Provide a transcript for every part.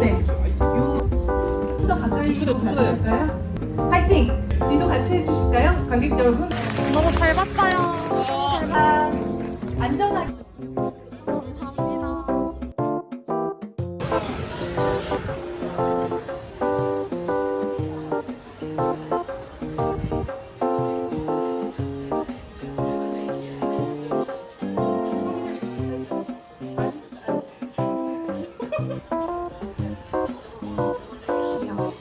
네. 더 가까이 가실까요? 파이팅! 리도 같이 해주실까요? 관객 여러분. 너무 잘 봤어요. 아, 안전하게. 감사합니다. 귀여워.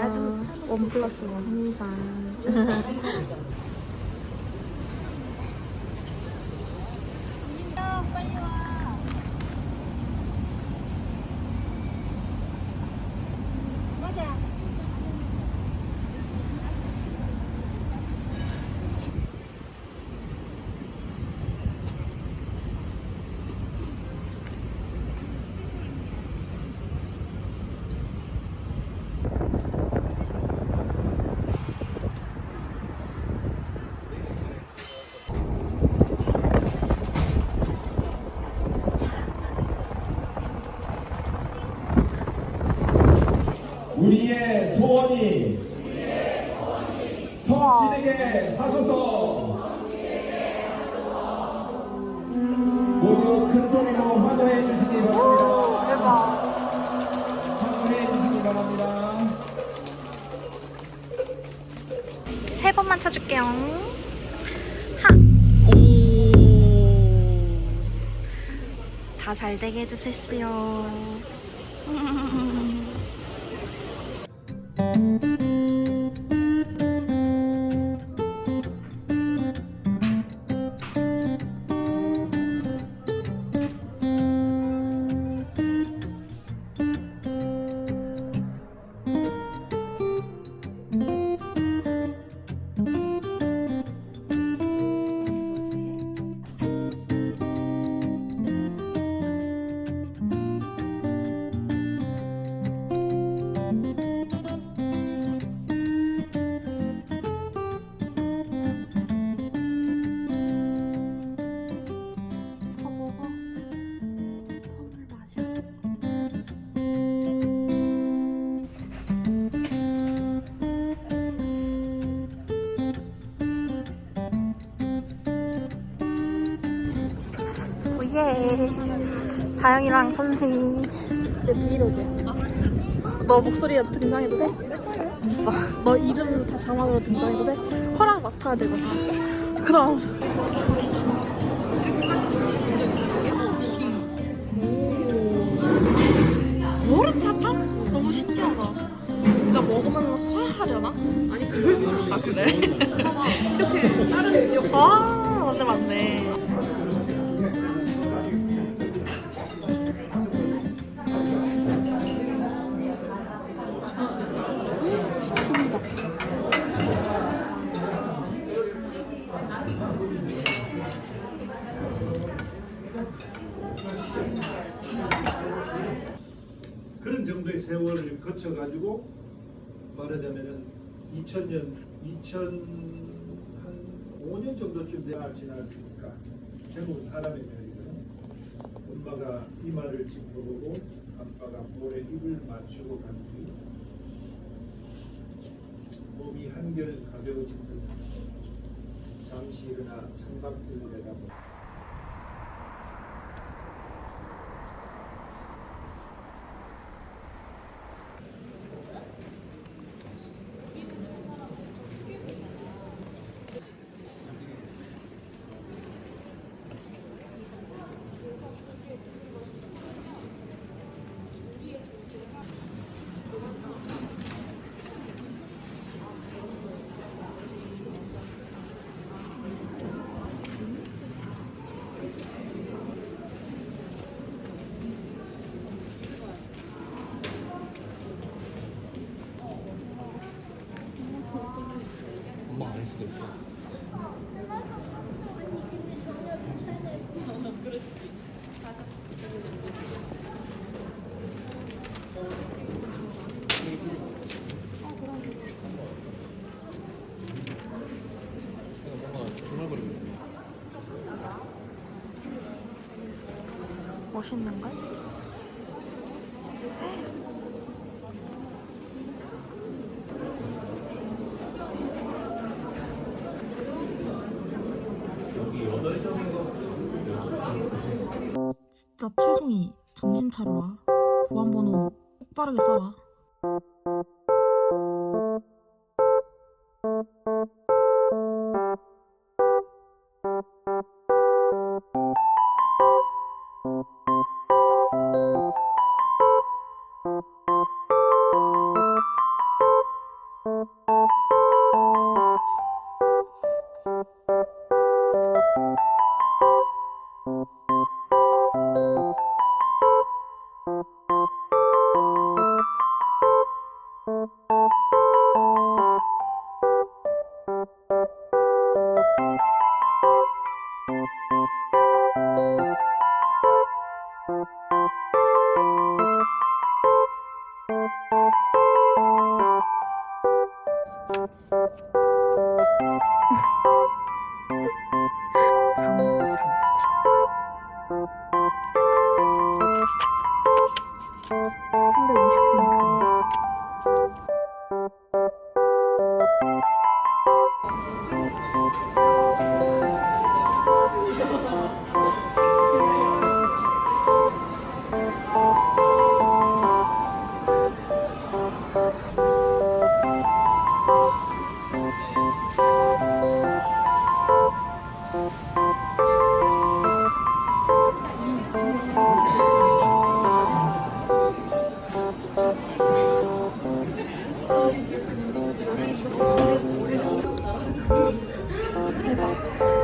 안녕. 원 플러스 원 항상. 우리의 소원이 성취되게 하소서. 모두 큰 소리로 환호해 주시기 바랍니다. 환호해 주시기 바랍니다. 세 번만 쳐줄게요. 하. 오. 다 잘 되게 해주세요. 예. 다영이랑 선생. 내 브이로그야. 너 목소리에 등장해도 돼? 됐어. 너 이름 다 자막으로 등장해도 돼? 허락 맡아야 되거든. 그럼. 줄이 진짜. 모르겠다. 너무 신기하다. 그러니까 먹으면 화하려나? 아니 그럴 줄 알았다. 그래? 이렇게 다른 지역. 아 맞네 맞네. 그런 정도의 세월을 거쳐가지고 말하자면은 2000년, 2005년 정도쯤 돼야 지났으니까 결국 사람의 별이거든. 엄마가 이마를 짚어보고 아빠가 볼에 입을 맞추고 간 뒤 몸이 한결 가벼워진 듯 잠시 일어나 창밖을 내다보고 있어. 뭔가 중얼거리고. 멋있는걸? 진짜 최송이 정신 차려라. 보안번호 똑바르게 써라.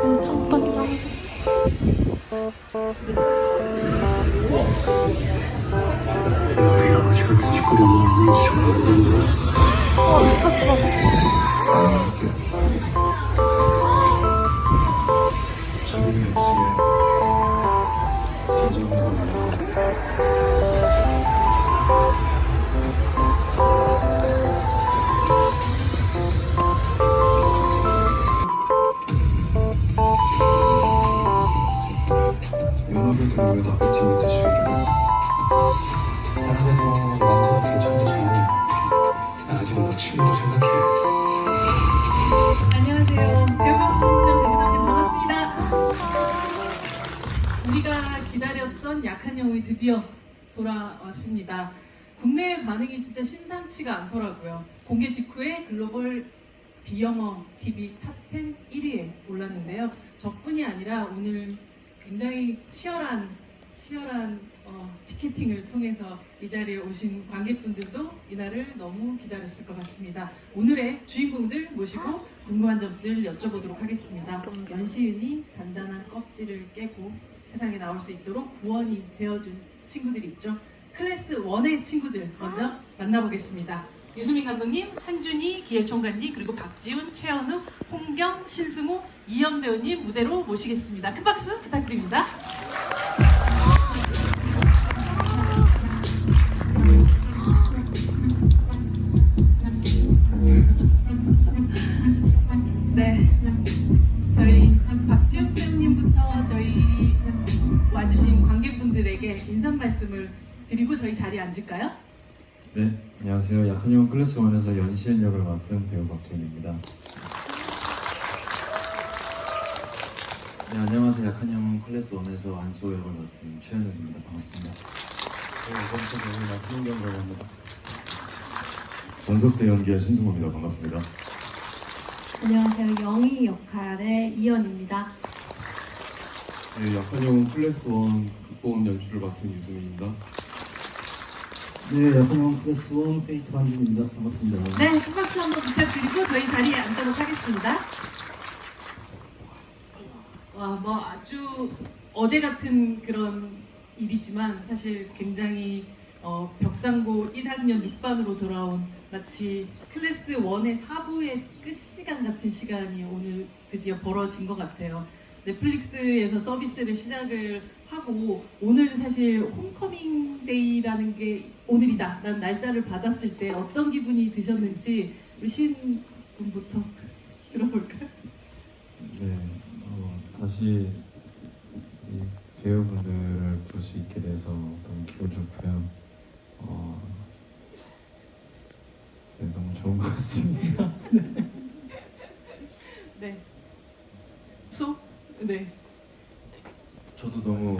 엄청 떨려. 우리 아버지 같은 짓거리는 왠지 정말 모르는구나. 자기 없이 인정하고 연합을 들고 나쁘지 못하시기를 사랑해서 마음껏 괜찮으시면 아직 뭐 친구로 생각해. 안녕하세요. 배우박 신부장 배우님 반갑습니다. 우리가 기다렸던 약한 영웅이 드디어 돌아왔습니다. 국내 반응이 진짜 심상치가 않더라고요. 공개 직후에 글로벌 비영어 TV 탑10 1위에 올랐는데요. 저뿐이 아니라 오늘 굉장히 치열한 티켓팅을 통해서 이 자리에 오신 관객분들도 이날을 너무 기다렸을 것 같습니다. 오늘의 주인공들 모시고 궁금한 점들 여쭤보도록 하겠습니다. 연시은이 단단한 껍질을 깨고 세상에 나올 수 있도록 구원이 되어준 친구들이 있죠. 클래스 1의 친구들 먼저 만나보겠습니다. 유수민 감독님, 한준희 기획총괄님, 그리고 박지훈, 최현우, 홍경, 신승우, 이현 배우님 무대로 모시겠습니다. 큰 박수 부탁드립니다. 네, 저희 박지훈 배우님부터 저희 와주신 관객분들에게 인사 말씀을 드리고 저희 자리에 앉을까요? 네, 안녕하세요. 약한 영웅 클래스 1에서 연시은 역을 맡은 배우 박지훈입니다. 네, 안녕하세요. 약한 영웅 클래스 1에서 안수호 역을 맡은 최현욱입니다. 반갑습니다. 이번 주 배우 맡은 홍경이라고 합니다. 전석대 연기의 신승호입니다. 반갑습니다. 안녕하세요. 영희 역할의 이연입니다. 네, 약한 영웅 클래스 1 극본 연출을 맡은 유수민입니다. 네, 약한 영웅 클래스 1 페이트 한준입니다. 반갑습니다. 네, 큰 박수 한번 부탁드리고 저희 자리에 앉도록 하겠습니다. 와, 뭐 아주 어제 같은 그런 일이지만 사실 굉장히 벽상고 1학년 6반으로 돌아온 마치 클래스 1의 4부의 끝 시간 같은 시간이 오늘 드디어 벌어진 것 같아요. 넷플릭스에서 서비스를 시작을 하고 오늘 사실 홈커밍 데이라는 게 오늘이다 라는 날짜를 받았을 때 어떤 기분이 드셨는지 우리 시은 군부터 들어볼까요? 네, 다시 이 배우분들을 볼 수 있게 돼서 너무 기분 좋고요. 네, 너무 좋은 것 같습니다. 네. 소? 네. 저도 너무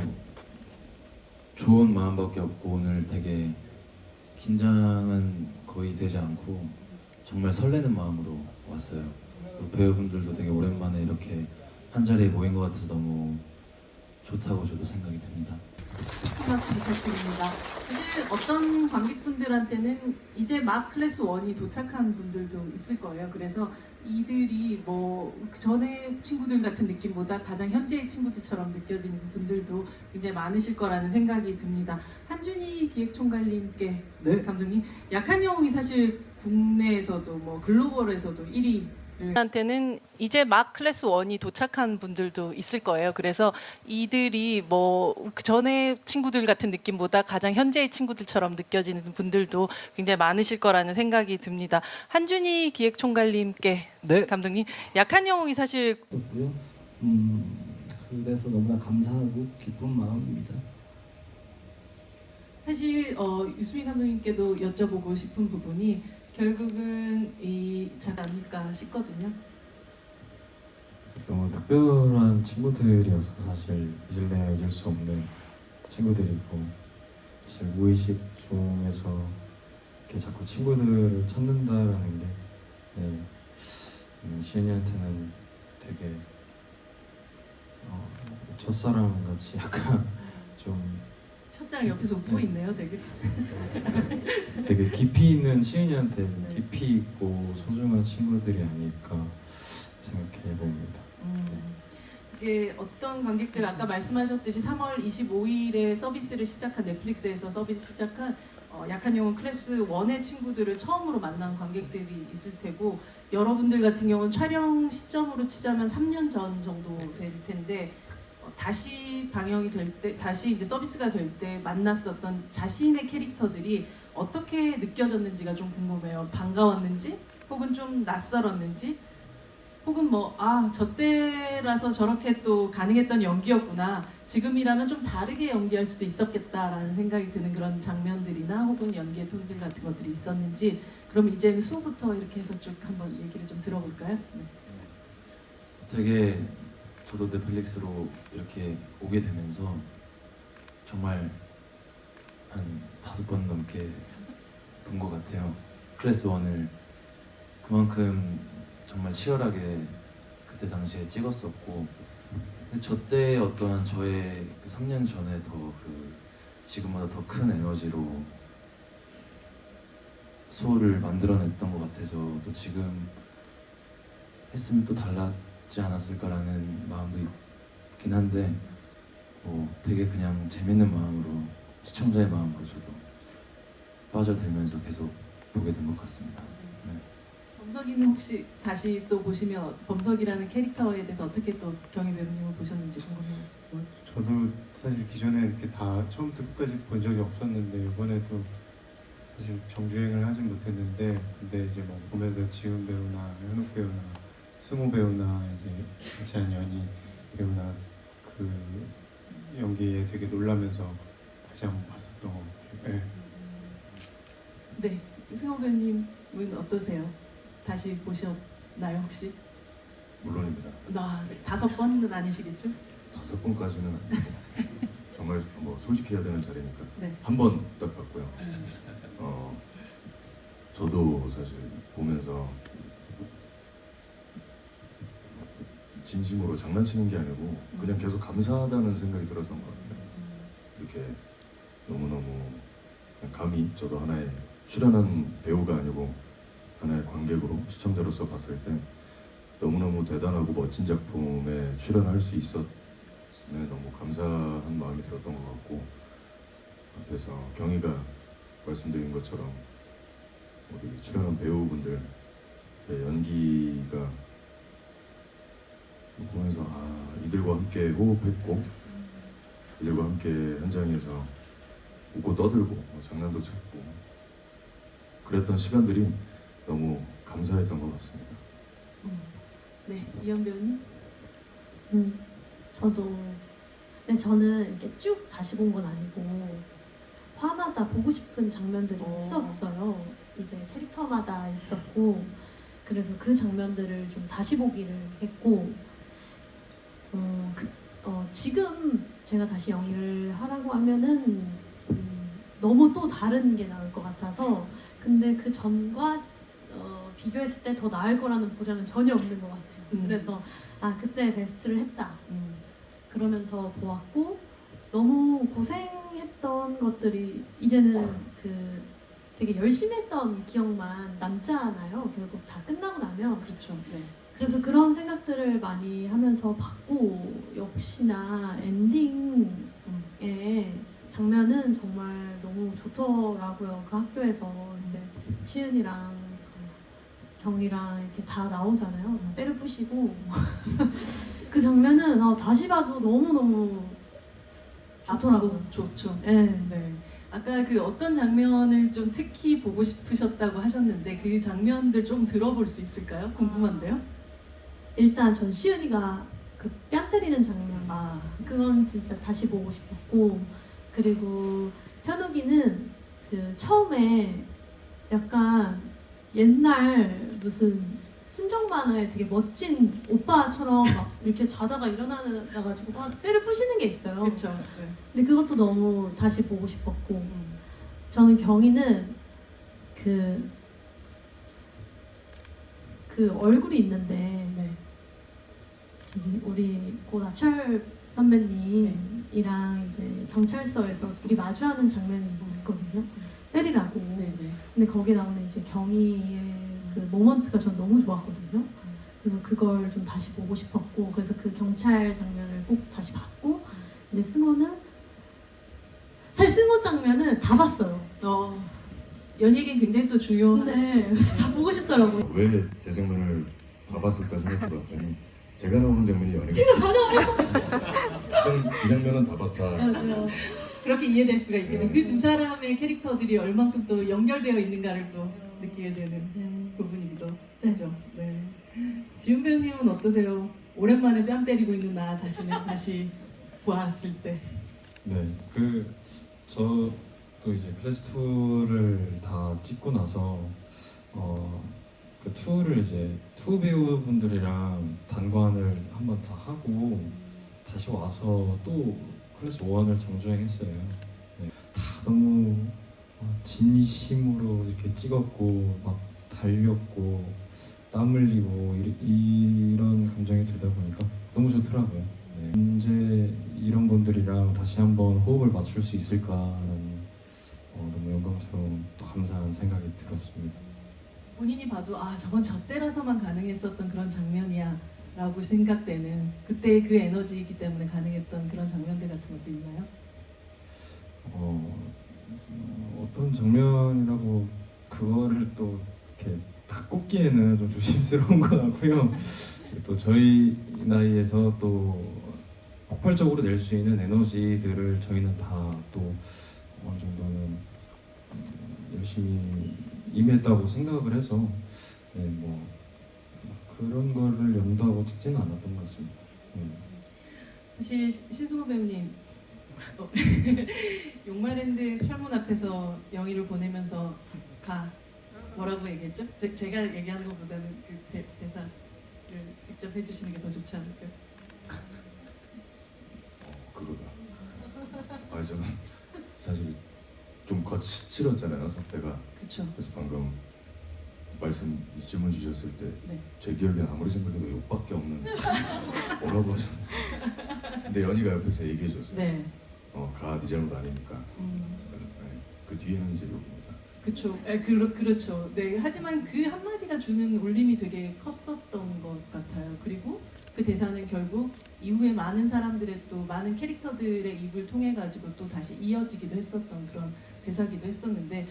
좋은 마음밖에 없고 오늘 되게 긴장은 거의 되지 않고 정말 설레는 마음으로 왔어요. 또 배우분들도 되게 오랜만에 이렇게 한 자리에 모인 것 같아서 너무 좋다고 저도 생각이 듭니다. 한 박수 부탁드립니다. 사실 어떤 관객분들한테는 이제 막 클래스 1이 도착한 분들도 있을 거예요. 그래서 이들이 뭐 전에 친구들 같은 느낌보다 가장 현재의 친구들처럼 느껴지는 분들도 굉장히 많으실 거라는 생각이 듭니다. 한준희 기획총괄님께 네. 감독님, 약한 영웅이 사실 국내에서도 뭐 글로벌에서도 1위 한테는 이제 막 클래스 1이 도착한 분들도 있을 거예요. 그래서 이들이 뭐 전에 친구들 같은 느낌보다 가장 현재의 친구들처럼 느껴지는 분들도 굉장히 많으실 거라는 생각이 듭니다. 한준희 기획총괄님께 네. 감독님, 약한 영웅이 사실 고요. 그래서 너무나 감사하고 기쁜 마음입니다. 사실 유수민 감독님께도 여쭤보고 싶은 부분이 결국은 이 작 아닐까 싶거든요. 너무 특별한 친구들이어서 사실 잊을래야 잊을 수 없는 친구들이고 사실 무의식 중에서 이렇게 자꾸 친구들을 찾는다라는 게 시은이한테는 되게 첫사랑 같이 약간 좀 첫사랑 옆에서 웃고 있네요, 되게. 되게 깊이 있는 시은이한테 깊이 있고 소중한 친구들이 아닐까 생각해 봅니다. 이게 어떤 관객들 아까 말씀하셨듯이 3월 25일에 서비스를 시작한 넷플릭스에서 서비스 시작한 약한 영웅 클래스 1의 친구들을 처음으로 만난 관객들이 있을 테고 여러분들 같은 경우는 촬영 시점으로 치자면 3년 전 정도 될 텐데 다시 방영이 될 때, 다시 이제 서비스가 될 때 만났었던 자신의 캐릭터들이 어떻게 느껴졌는지가 좀 궁금해요. 반가웠는지, 혹은 좀 낯설었는지, 혹은 뭐, 저 때라서 저렇게 또 가능했던 연기였구나. 지금이라면 좀 다르게 연기할 수도 있었겠다라는 생각이 드는 그런 장면들이나 혹은 연기의 톤들 같은 것들이 있었는지, 그럼 이제는 수호부터 이렇게 해서 쭉 한번 얘기를 좀 들어볼까요? 네. 되게 저도 넷플릭스로 이렇게 오게 되면서 정말 한 5번 넘게 본 것 같아요. 클래스 1을 그만큼 정말 치열하게 그때 당시에 찍었었고 근데 저 때 어떠한 저의 그 3년 전에 더 지금보다 더 큰 에너지로 소울을 만들어냈던 것 같아서 또 지금 했으면 또 달랐지 않았을까라는 마음도 있긴 한데 뭐 되게 그냥 재밌는 마음으로 시청자의 마음으로 저도 빠져들면서 계속 보게 된 것 같습니다. 네. 범석이는 혹시 다시 또 보시면 범석이라는 캐릭터에 대해서 어떻게 또 경희 배우님을 보셨는지 궁금해요. 저도 사실 기존에 이렇게 다 처음부터 끝까지 본 적이 없었는데 이번에도 사실 정주행을 하진 못했는데 근데 이제 뭐 보면서 지훈 배우나 현욱 배우나 승우 배우나 이제 같이 한 연희 배우나 그 연기에 되게 놀라면서 다시 한번 봤었던 것 같아요. 네. 네, 승호 배우님은 어떠세요? 다시 보셨나요 혹시? 물론입니다. 5번은 아니시겠죠? 5번까지는 정말 뭐 솔직해야 되는 자리니까 네. 한 번 딱 봤고요. 저도 사실 보면서 진심으로 장난치는 게 아니고 그냥 계속 감사하다는 생각이 들었던 것 같아요. 이렇게 너무너무 감히 저도 하나의 출연한 배우가 아니고 하나의 관객으로 시청자로서 봤을 때 너무너무 대단하고 멋진 작품에 출연할 수 있었음에 너무 감사한 마음이 들었던 것 같고 앞에서 경희가 말씀드린 것처럼 우리 출연한 배우분들 연기가 보면서 이들과 함께 호흡했고 이들과 함께 현장에서 웃고 떠들고 장난도 쳤고 그랬던 시간들이 너무 감사했던 것 같습니다. 네, 이현 배우님. 저도 근데 저는 이렇게 쭉 다시 본 건 아니고 화마다 보고 싶은 장면들이 있었어요. 이제 캐릭터마다 있었고 그래서 그 장면들을 좀 다시 보기를 했고 지금 제가 다시 영희를 하라고 하면은 너무 또 다른 게 나올 것 같아서 근데 그 전과 비교했을 때 더 나을 거라는 보장은 전혀 없는 것 같아요. 그래서 그때 베스트를 했다. 그러면서 보았고 너무 고생했던 것들이 이제는 그 되게 열심히 했던 기억만 남잖아요. 결국 다 끝나고 나면. 그렇죠. 네. 그래서 그런 생각들을 많이 하면서 봤고 역시나 엔딩의 장면은 정말 너무 좋더라고요. 그 학교에서 이제 시은이랑 경이랑 이렇게 다 나오잖아요. 때를 부시고 그 장면은 다시 봐도 너무너무 좋더라고요. 좋죠. 네. 네. 아까 그 어떤 장면을 좀 특히 보고 싶으셨다고 하셨는데 그 장면들 좀 들어볼 수 있을까요? 궁금한데요. 일단 전 시은이가 그 뺨 때리는 장면 그건 진짜 다시 보고 싶었고 그리고 현욱이는 그 처음에 약간 옛날 무슨 순정 만화의 되게 멋진 오빠처럼 막 이렇게 자다가 일어나가지고 막 때를 부시는 게 있어요. 그렇죠. 네. 근데 그것도 너무 다시 보고 싶었고 저는 경이는 그 얼굴이 있는데 저기 우리 고나철 선배님이랑 이제 경찰서에서 둘이 마주하는 장면이 있거든요. 때리라고. 근데 거기에 나오는 이제 경이의 그 모먼트가 전 너무 좋았거든요. 그래서 그걸 좀 다시 보고 싶었고 그래서 그 경찰 장면을 꼭 다시 봤고 이제 승호는 사실 승호 장면은 다 봤어요. 연예계는 굉장히 또 중요한. 네, 그래서 다 보고 싶더라고요. 왜 제 장면을 다 봤을까 생각해봤더니 제가 나오는 장면이 연예계 제가 다 나와요. 그 장면은 다 봤다. 맞아요. 그렇게 이해될 수가 있겠네요. 그 두 사람의 캐릭터들이 얼만큼 또 연결되어 있는가를 또 느끼게 되는 부분이기도 하죠. 네. 지훈 배우님은 어떠세요? 오랜만에 뺨 때리고 있는 나 자신을 다시 보았을 때. 네, 저도 이제 클래스 2를 다 찍고 나서 그 2를 이제 2 배우분들이랑 단관을 한번 다 하고 다시 와서 또 클래스 1을 정주행했어요. 네, 다 너무 진심으로 이렇게 찍었고 막 달렸고 땀 흘리고 이런 감정이 들다 보니까 너무 좋더라고요. 네. 언제 이런 분들이랑 다시 한번 호흡을 맞출 수 있을까라는 너무 영광스러운 또 감사한 생각이 들었습니다. 본인이 봐도 저건 저 때라서만 가능했었던 그런 장면이야 라고 생각되는 그때의 그 에너지이기 때문에 가능했던 그런 장면들 같은 것도 있나요? 어떤 장면이라고 그거를 또 이렇게 다 꼽기에는 좀 조심스러운 것 같고요. 또 저희 나이에서 또 폭발적으로 낼 수 있는 에너지들을 저희는 다 또 어느 정도는 열심히 임했다고 생각을 해서 뭐 그런 거를 염두하고 찍지는 않았던 것 같습니다. 사실 신승호 배우님 용마랜드 철문 앞에서 영희를 보내면서 뭐라고 얘기했죠? 제가 얘기하는 것보다는 그 대사를 직접 해주시는 게 더 좋지 않을까요? 그거다. 저는 사실 좀 거칠었잖아요, 선배가. 그렇죠. 그래서 방금 질문 주셨을 때 제 기억에 아무리 생각해도 욕밖에 없는 뭐라고 하셨는데 근데 연희가 옆에서 얘기해 줬어요. 네. 네 잘못 아니니까. 그 뒤에는 이제 욕입니다. 그렇죠. 그렇죠. 네. 하지만 그 한마디가 주는 울림이 되게 컸었던 것 같아요. 그리고 그 대사는 결국 이후에 많은 사람들의 또 많은 캐릭터들의 입을 통해 가지고 또 다시 이어지기도 했었던 그런 대사기도 했었는데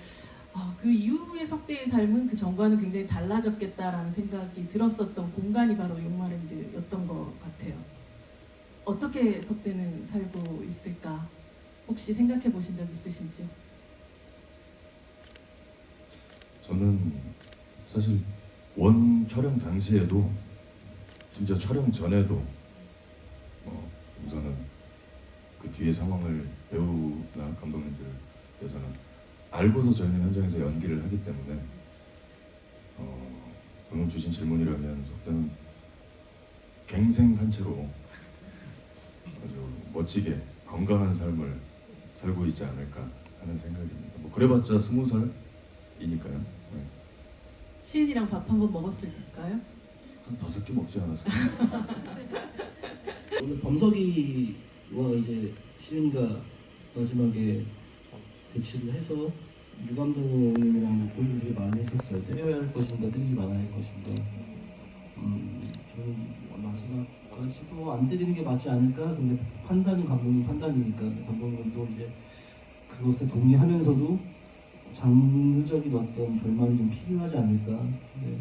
그 이후의 석대의 삶은 그 전과는 굉장히 달라졌겠다라는 생각이 들었었던 공간이 바로 용마랜드였던 것 같아요. 어떻게 석대는 살고 있을까? 혹시 생각해 보신 적 있으신지요? 저는 사실 원 촬영 당시에도 심지어 촬영 전에도 우선은 그 뒤의 상황을 배우나 감독님들께서는 알고서 저희는 현장에서 연기를 하기 때문에 방금 주신 질문이라면 석대는 갱생한 채로 아주 멋지게 건강한 삶을 살고 있지 않을까 하는 생각입니다. 뭐 그래봤자 20살이니까요. 네. 시은이랑 밥 한 번 먹었을까요? 한 5개 먹지 않았을까요? 오늘 범석이와 이제 시은이가 마지막에 대치를 해서 유 감독님이랑 고민을 되게 많이 했었어요. 때려야 할 것인가, 때리지 말아야 할 것인가. 저는 마지막까지도 안 때리는 게 맞지 않을까. 근데 판단은 감독님 판단이니까 감독님은 또 이제 그것에 동의하면서도 장르적인 어떤 결말이 좀 필요하지 않을까. 근데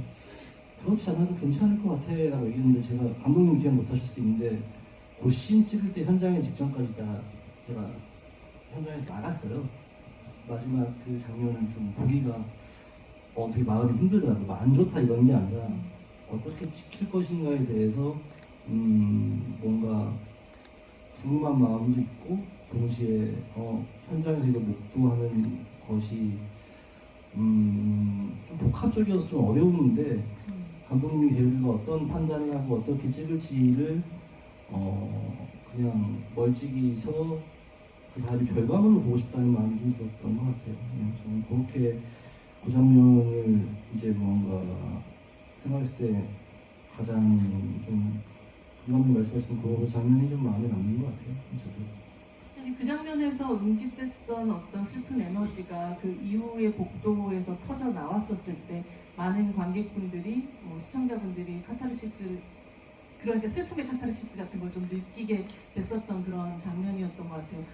그렇지 않아도 괜찮을 것 같아라고 얘기했는데 제가 감독님 기억 못 하실 수도 있는데 그 씬 찍을 때 현장에 직전까지 다 제가 현장에서 나갔어요. 마지막 그 장면은 좀 보기가 되게 마음이 힘들더라고요. 안 좋다 이런 게 아니라 어떻게 지킬 것인가에 대해서 뭔가 궁금한 마음도 있고 동시에 현장에서 이걸 목도하는 것이 좀 복합적이어서 좀 어려운데 감독님이 배우가 어떤 판단을 하고 어떻게 찍을지를 그냥 멀찍이서 그 다음에 결과물을 보고 싶다는 마음이 좀 들었던 것 같아요. 저는 그렇게 그 장면을 이제 뭔가 생각했을 때 가장 좀 감독님 말씀하신 그 장면이 좀 마음에 남는 것 같아요. 저도. 사실 그 장면에서 응집됐던 어떤 슬픈 에너지가 그 이후의 복도에서 터져 나왔었을 때 많은 관객분들이, 시청자분들이 카타르시스, 그러니까 슬픔의 카타르시스 같은 걸 좀 느끼게 됐었던 그런 장면이었던 것 같아요.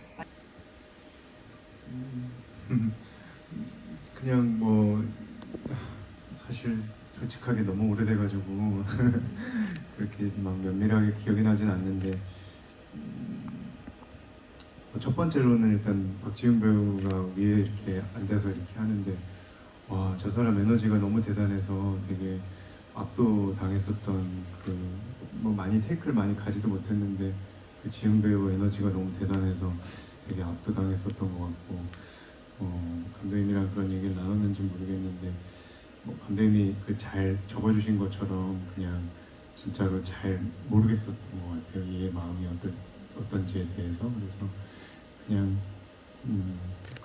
그냥 뭐 사실 솔직하게 너무 오래돼가지고 그렇게 막 면밀하게 기억이 나진 않는데 첫 번째로는 일단 박지훈 배우가 위에 이렇게 앉아서 이렇게 하는데 와, 저 사람 에너지가 너무 대단해서 되게 압도당했었던 뭐 많이 테이크를 많이 가지도 못했는데 그 지훈 배우 에너지가 너무 대단해서 되게 압도당했었던 것 같고 감독님이랑 그런 얘기를 나눴는지 모르겠는데 감독님이 그 잘 적어주신 것처럼 그냥 진짜로 잘 모르겠었던 것 같아요. 이의 마음이 어떤지에 대해서. 그래서 그냥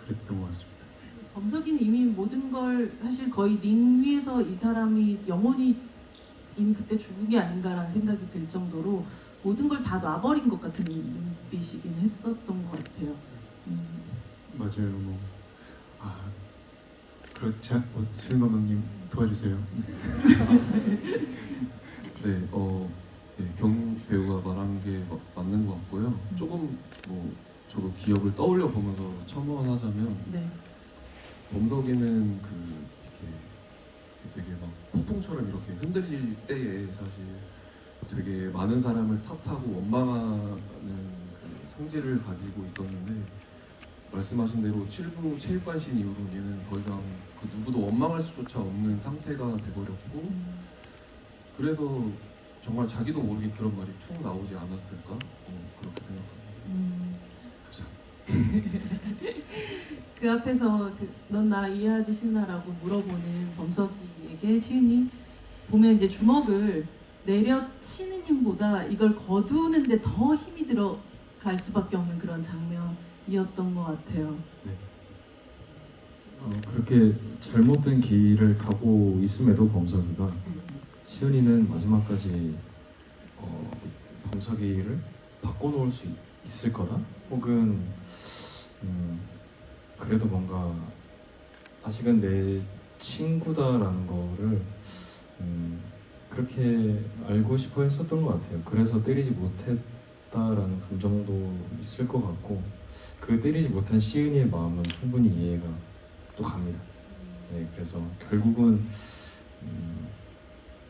그랬던 것 같습니다. 범석이는 이미 모든 걸 사실 거의 링 위에서 이 사람이 영원히 이미 그때 죽은 게 아닌가라는 생각이 들 정도로 모든 걸 다 놔버린 것 같은 눈빛이긴 했었던 것 같아요. 맞아요. 그렇지 수인 감독님 도와주세요. 네, 경 배우가 말한 게 맞는 것 같고요. 조금 저도 기억을 떠올려 보면서 첨언하자면 네. 범석이는 이렇게 되게 막 폭풍처럼 이렇게 흔들릴 때에 사실 되게 많은 사람을 탓하고 원망하는 그 성질을 가지고 있었는데 말씀하신 대로 7부 체육관신 이후로 얘는 더 이상 그 누구도 원망할 수조차 없는 상태가 돼버렸고 그래서 정말 자기도 모르게 그런 말이 툭 나오지 않았을까? 그렇게 생각합니다. 그 앞에서 넌 나 이해하지 신나라고 물어보는 범석이에게 시은이 보면 이제 주먹을 내려치는 힘보다 이걸 거두는데 더 힘이 들어갈 수밖에 없는 그런 장면이었던 것 같아요. 네. 그렇게 잘못된 길을 가고 있음에도 범석이가 시은이는 마지막까지 범석이를 바꿔놓을 수 있을 거다? 혹은 그래도 뭔가 아직은 내 친구다라는 거를 그렇게 알고 싶어 했었던 것 같아요. 그래서 때리지 못했다라는 감정도 있을 것 같고 그 때리지 못한 시은이의 마음은 충분히 이해가 또 갑니다. 네, 그래서 결국은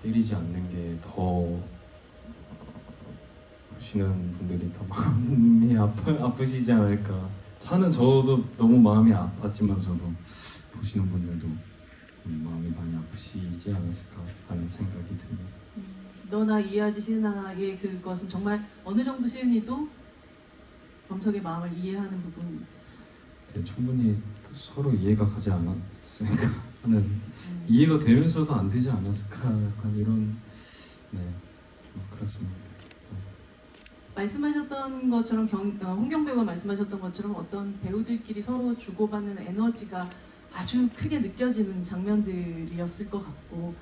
때리지 않는 게 더 보시는 분들이 더 마음이 아프시지 않을까. 하는 저도 너무 마음이 아팠지만 저도 보시는 분들도 마음이 많이 아프시지 않았을까 하는 생각이 듭니다. 너나 이해하지 시은아의 그것은 정말 어느 정도 시은이도 범석의 마음을 이해하는 부분. 네, 충분히 서로 이해가 가지 않았을까 하는 이해가 되면서도 안 되지 않았을까 약간 이런 좀 그렇습니다. 말씀하셨던 것처럼 홍경 배우가 말씀하셨던 것처럼 어떤 배우들끼리 서로 주고받는 에너지가 아주 크게 느껴지는 장면들이었을 것 같고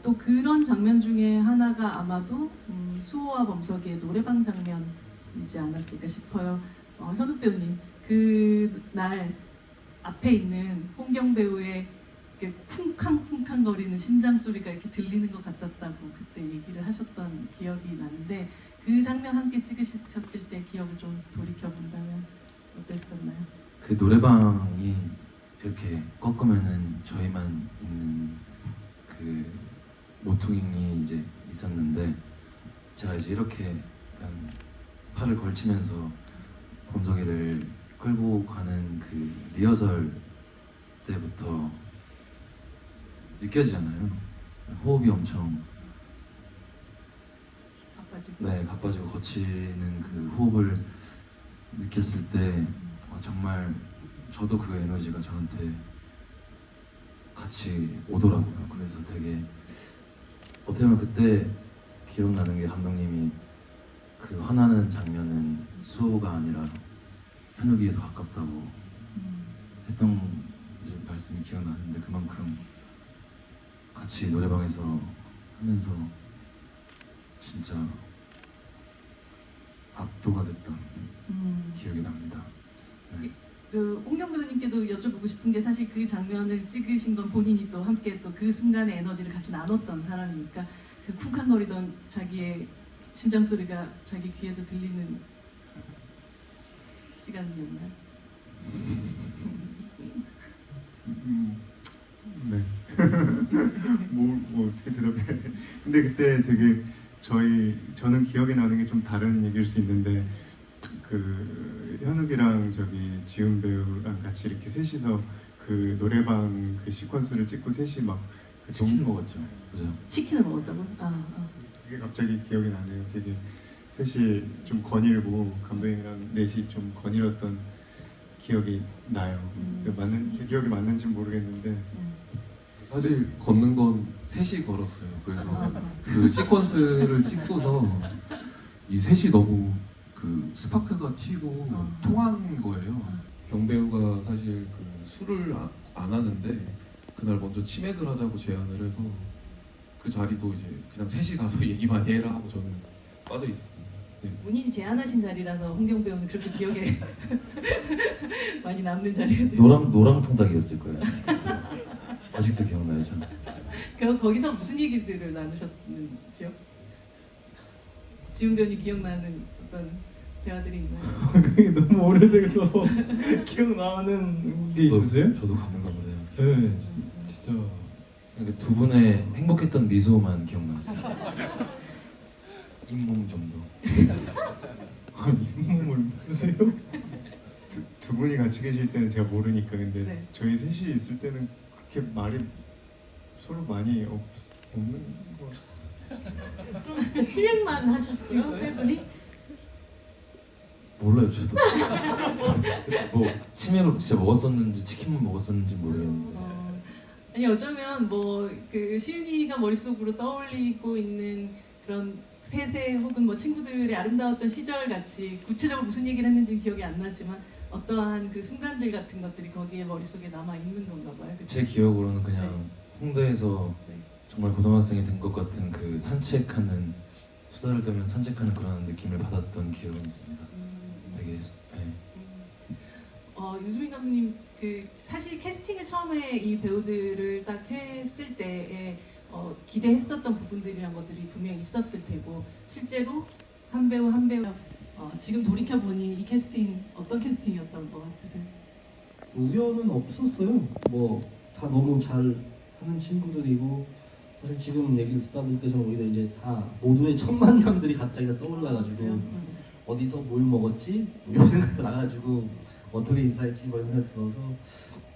또 그런 장면 중에 하나가 아마도 수호와 범석의 노래방 장면이지 않았을까 싶어요. 현욱 배우님, 그날 앞에 있는 홍경 배우의 그 쿵쾅쿵쾅 거리는 심장 소리가 이렇게 들리는 것 같았다고 그때 얘기를 하셨던 기억이 나는데 그 장면 함께 찍으셨을 때 기억을 좀 돌이켜 본다면 어땠었나요? 그 노래방이 이렇게 꺾으면은 저희만 있는 그 모퉁이 이제 있었는데 제가 이제 이렇게 약간 팔을 걸치면서 범석이를 끌고 가는 그 리허설 때부터 느껴지잖아요. 호흡이 엄청 가빠지고 거치는 그 호흡을 느꼈을 때 정말 저도 그 에너지가 저한테 같이 오더라고요. 그래서 되게 어떻게 보면 그때 기억나는 게 감독님이 그 화나는 장면은 수호가 아니라 현욱이 더 가깝다고 했던 이제 말씀이 기억나는데 그만큼 같이 노래방에서 하면서 진짜 압도가 됐던 기억이 납니다. 네. 그 홍경 배우님께도 여쭤보고 싶은 게 사실 그 장면을 찍으신 건 본인이 또 함께 또 그 순간의 에너지를 같이 나눴던 사람이니까 그 쿵쾅거리던 자기의 심장 소리가 자기 귀에도 들리는 시간이었나요? 네. 뭐 어떻게 대답해? 근데 그때 되게 저는 기억이 나는 게 좀 다른 얘기일 수 있는데 그 현욱이랑 저기 지훈 배우랑 같이 이렇게 셋이서 그 노래방 그 시퀀스를 찍고 셋이 막 치킨 먹었죠. 그죠? 치킨을 먹었다고? 그게 갑자기 기억이 나네요. 되게 셋이 좀 거닐고 감독님이랑 넷이 좀 거닐었던 기억이 나요. 기억이 맞는지 모르겠는데 사실 걷는 건 셋이 걸었어요. 그래서 그 시퀀스를 찍고서 이 셋이 너무 그 스파크가 튀고 통한 거예요. 경배우가 사실 그 술을 안 하는데 그날 먼저 치맥을 하자고 제안을 해서 그 자리도 이제 그냥 셋이 가서 얘기 많이 해라 하고 저는 빠져 있었습니다. 네. 본인이 제안하신 자리라서 홍경 배우는 그렇게 기억에 많이 남는 자리가 돼요. 노랑 통닭이었을 거예요. 아직도 기억나요, 저는. 그럼 거기서 무슨 얘기들을 나누셨는지요? 지훈 배우님 기억나는 어떤 대화들이 있나요? 그게 너무 오래돼서 기억나는 게 있으세요? 저도 가는가 보네요. 네, 진짜. 두 분의 행복했던 미소만 기억나세요. 잇몸 정도. 잇몸을 보세요? 두 분이 같이 계실 때는 제가 모르니까 근데 네. 저희 셋이 있을 때는 그렇게 말이 서로 많이 없는 거. 그럼 진짜 치맥만 하셨어요? 세 분이? 몰라요, 저도. 뭐 치맥을 진짜 먹었었는지 치킨만 먹었었는지 모르겠는데. 아니 어쩌면 뭐 그 시은이가 머릿속으로 떠올리고 있는 그런 세세 혹은 뭐 친구들의 아름다웠던 시절 같이 구체적으로 무슨 얘기를 했는지는 기억이 안 나지만 어떠한 그 순간들 같은 것들이 거기에 머릿속에 남아 있는 건가 봐요. 그쵸? 제 기억으로는 그냥 홍대에서 정말 고등학생이 된 것 같은 그 산책하는 수다를 떨면 산책하는 그런 느낌을 받았던 기억은 있습니다. 되게 유수민 감독님 그 사실 캐스팅을 처음에 이 배우들을 딱 했을 때에 기대했었던 부분들이란 것들이 분명히 있었을 테고 실제로 한 배우 지금 돌이켜 보니 이 캐스팅 어떤 캐스팅이었던 것 같으세요? 우연은 없었어요. 뭐 다 너무 잘 하는 친구들이고 사실 지금 얘기를 듣다 보니까 저는 오히려 이제 다 모두의 첫 만남들이 갑자기 다 떠올라가지고 어디서 뭘 먹었지? 이런 생각도 나가지고 어떻게 인사했지? 뭐 이런 생각 들어서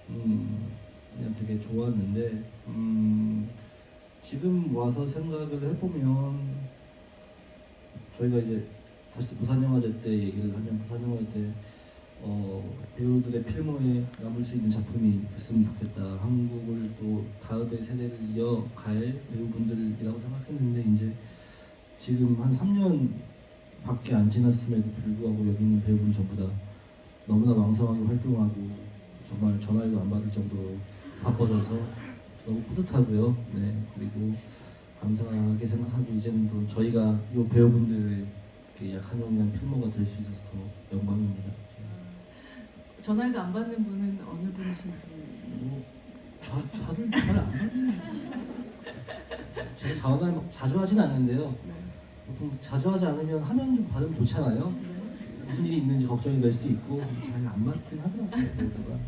그냥 되게 좋았는데 지금 와서 생각을 해보면 저희가 이제 다시 부산영화제 때 얘기를 하면 부산영화제 때 배우들의 필모에 남을 수 있는 작품이 됐으면 좋겠다. 한국을 또 다음의 세대를 이어갈 배우분들이라고 생각했는데 이제 지금 한 3년 밖에 안 지났음에도 불구하고 여기 있는 배우분 전부 다 너무나 왕성하게 활동하고 정말 전화해도 안 받을 정도로 바빠져서 너무 뿌듯하고요. 네, 그리고 감사하게 생각하고 이제는 또 저희가 이 배우분들의 약 한 년간 필모가 될 수 있어서 더 영광입니다. 전화해도 안 받는 분은 어느 분이신지. 다들 잘 안 받는. 제가 전화를 막 자주 하진 않는데요. 보통 자주 하지 않으면 하면 좀 받으면 좋잖아요. 무슨 일이 있는지 걱정이 될 수도 있고 잘 안 받긴 하더라고요.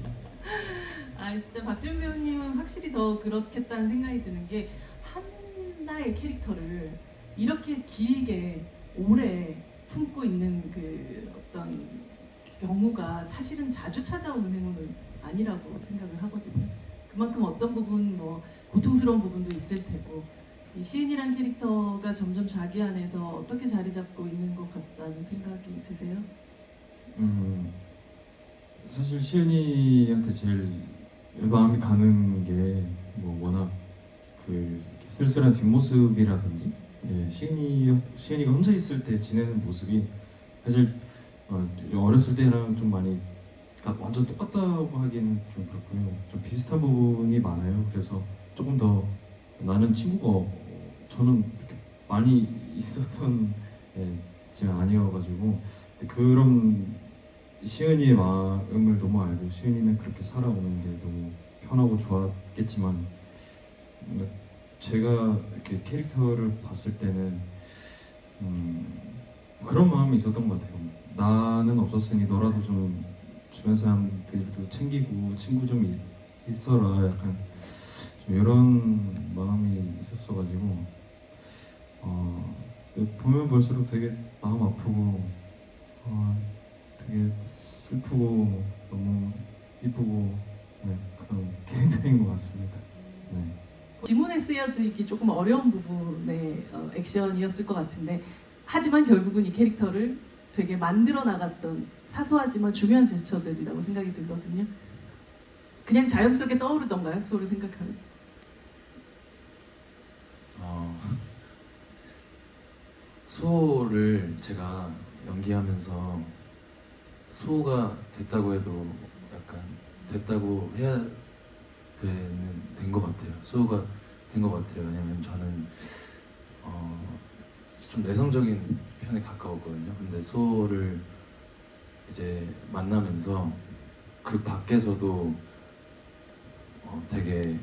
진짜 박준 배우님은 확실히 더 그렇겠다는 생각이 드는 게 하나의 캐릭터를 이렇게 길게 오래 품고 있는 그 어떤 경우가 사실은 자주 찾아오는 행운은 아니라고 생각을 하거든요. 그만큼 어떤 부분 뭐 고통스러운 부분도 있을 테고 이 시은이란 캐릭터가 점점 자기 안에서 어떻게 자리 잡고 있는 것 같다는 생각이 드세요? 사실 시은이한테 제일 마음이 가는 게 뭐 워낙 그 쓸쓸한 뒷모습이라든지 시은이가 혼자 있을 때 지내는 모습이 사실 어렸을 때랑 좀 많이 완전 똑같다고 하기는 좀 그렇고요. 좀 비슷한 부분이 많아요. 그래서 조금 더 나는 친구가 저는 이렇게 많이 있었던 제가 아니어가지고 그런 시은이의 마음을 너무 알고 시은이는 그렇게 살아오는 게 너무 편하고 좋았겠지만 제가 이렇게 캐릭터를 봤을 때는 그런 마음이 있었던 것 같아요. 나는 없었으니 너라도 좀 주변 사람들도 챙기고 친구 좀 있어라 약간 좀 이런 마음이 있었어가지고 보면 볼수록 되게 마음 아프고 되게 슬프고 너무 이쁘고 그런 캐릭터인 것 같습니다. 네. 지문에 쓰여지기 조금 어려운 부분의 액션이었을 것 같은데 하지만 결국은 이 캐릭터를 되게 만들어 나갔던 사소하지만 중요한 제스처들이라고 생각이 들거든요. 그냥 자연스럽게 떠오르던가요? 수호를 생각하면? 수호를 제가 연기하면서 수호가 됐다고 해도 약간 됐다고 해야 된 것 같아요. 수호가 된 것 같아요. 왜냐면 저는 좀 내성적인 편에 가까웠거든요. 근데 수호를 이제 만나면서 그 밖에서도 되게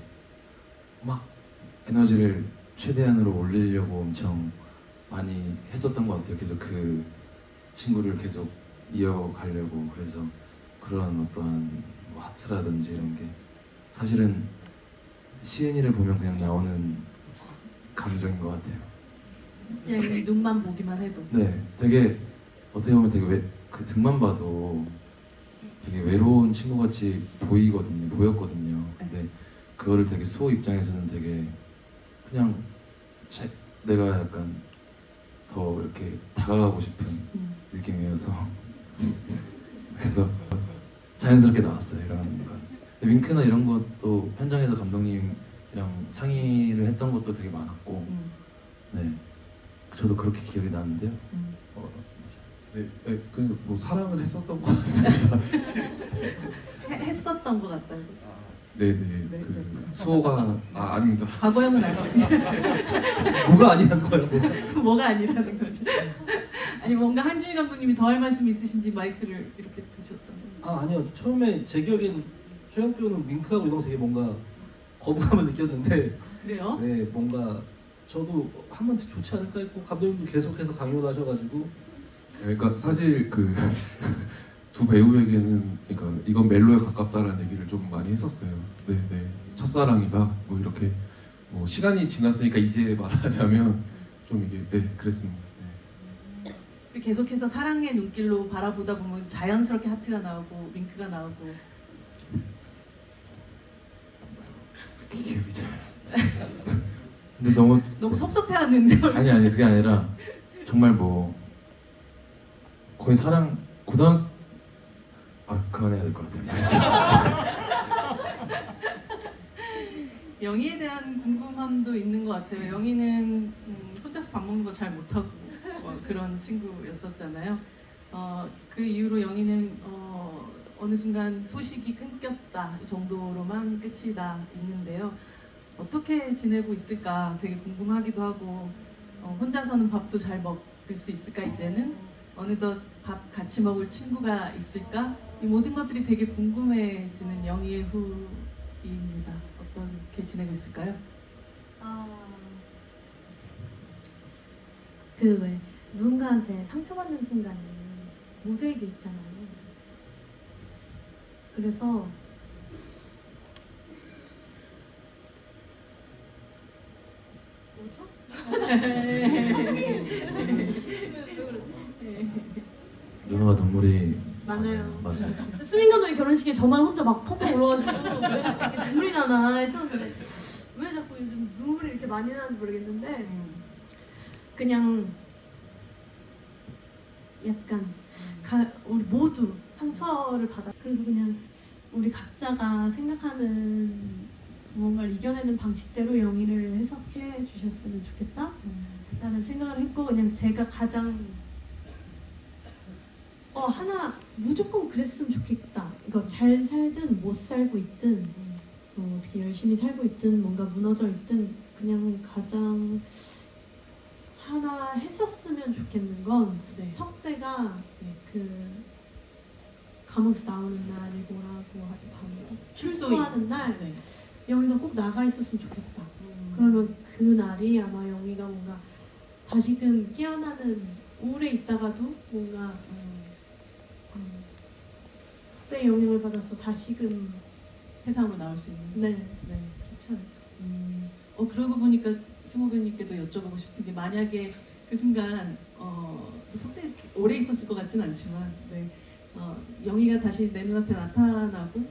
막 에너지를 최대한으로 올리려고 엄청 많이 했었던 것 같아요. 계속 그 친구를 계속 이어가려고. 그래서 그런 어떤 뭐 하트라든지 이런 게 사실은 시은이를 보면 그냥 나오는 감정인 것 같아요. 그냥 이 눈만 보기만 해도. 네, 되게 어떻게 보면 되게 그 등만 봐도 되게 외로운 친구같이 보였거든요. 근데 그거를 되게 수호 입장에서는 되게 그냥 내가 약간 더 이렇게 다가가고 싶은 느낌이어서 그래서 자연스럽게 나왔어요. 이런 거. 윙크나 이런 것도 현장에서 감독님이랑 상의를 했던 것도 되게 많았고, 네, 저도 그렇게 기억이 나는데요. 그 뭐 사랑을 했었던 것 같습니다. 했었던 것 같다고. 네네. 그 수호가 아닙니다. 과거형은 아니죠. 뭐가 아니란 거예요? 뭐가 아니라는 거죠. 아니 뭔가 한준희 감독님이 더 할 말씀 있으신지 마이크를 이렇게 드셨던 거예요. 아니요. 처음에 제 기억엔 최영 배우는 윙크하고 이런 거 되게 뭔가 거부감을 느꼈는데 그래요? 네, 뭔가 저도 하면 좋지 않을까 했고 감독님도 계속해서 강요를 하셔가지고 그러니까 사실 그 두 배우에게는 그러니까 이건 멜로에 가깝다라는 얘기를 좀 많이 했었어요. 네, 네. 첫사랑이다. 뭐 이렇게 뭐 시간이 지났으니까 이제 말하자면 좀 이게 네 그랬습니다. 네. 계속해서 사랑의 눈길로 바라보다 보면 자연스럽게 하트가 나오고 윙크가 나오고. 기억이 잘. 근데 너무 섭섭해하는 아니 그게 아니라 정말 뭐 거의 그만해야 될 것 같아요. 영희에 대한 궁금함도 있는 것 같아요. 영희는 혼자서 밥 먹는 거 잘 못하고 그런 친구였었잖아요. 그 이후로 영희는 어느 순간 소식이 끊겼다 정도로만 끝이 나 있는데요. 어떻게 지내고 있을까 되게 궁금하기도 하고 혼자서는 밥도 잘 먹을 수 있을까 이제는 어느덧 밥 같이 먹을 친구가 있을까 이 모든 것들이 되게 궁금해지는 영희의 후입니다. 어떻게 지내고 있을까요? 그 왜 누군가한테 상처받는 순간이 모두에게 있잖아요. 그래서 누나가 눈물이 맞아요. 맞아요. 수민 감독의 결혼식에 저만 혼자 막 펑펑 울어가지고 왜 이렇게 눈물이 나나 했었는데 왜 자꾸 요즘 눈물이 이렇게 많이 나는지 모르겠는데 그냥 약간 우리 모두 상처를 받아. 그래서 그냥 우리 각자가 생각하는 무언가를 이겨내는 방식대로 영희를 해석해 주셨으면 좋겠다 라는 생각을 했고 그냥 제가 가장 하나 무조건 그랬으면 좋겠다. 이거 잘 살든 못 살고 있든 어떻게 열심히 살고 있든 뭔가 무너져 있든 그냥 가장 하나 했었으면 좋겠는 건 네. 석대가 그 감옥에서 나오는 날이 뭐라고 하죠? 밤에 출소하는 날 네. 영희가 꼭 나가 있었으면 좋겠다. 그러면 그 날이 아마 영희가 뭔가 다시금 깨어나는 오래 있다가도 뭔가 석대의 영향을 받아서 다시금 세상으로 나올 수 있는. 네, 네. 그렇죠. 그러고 보니까 승호배님께도 여쭤보고 싶은 게 만약에 그 순간 석대 오래 있었을 것 같진 않지만 네. 영희가 다시 내 눈앞에 나타나고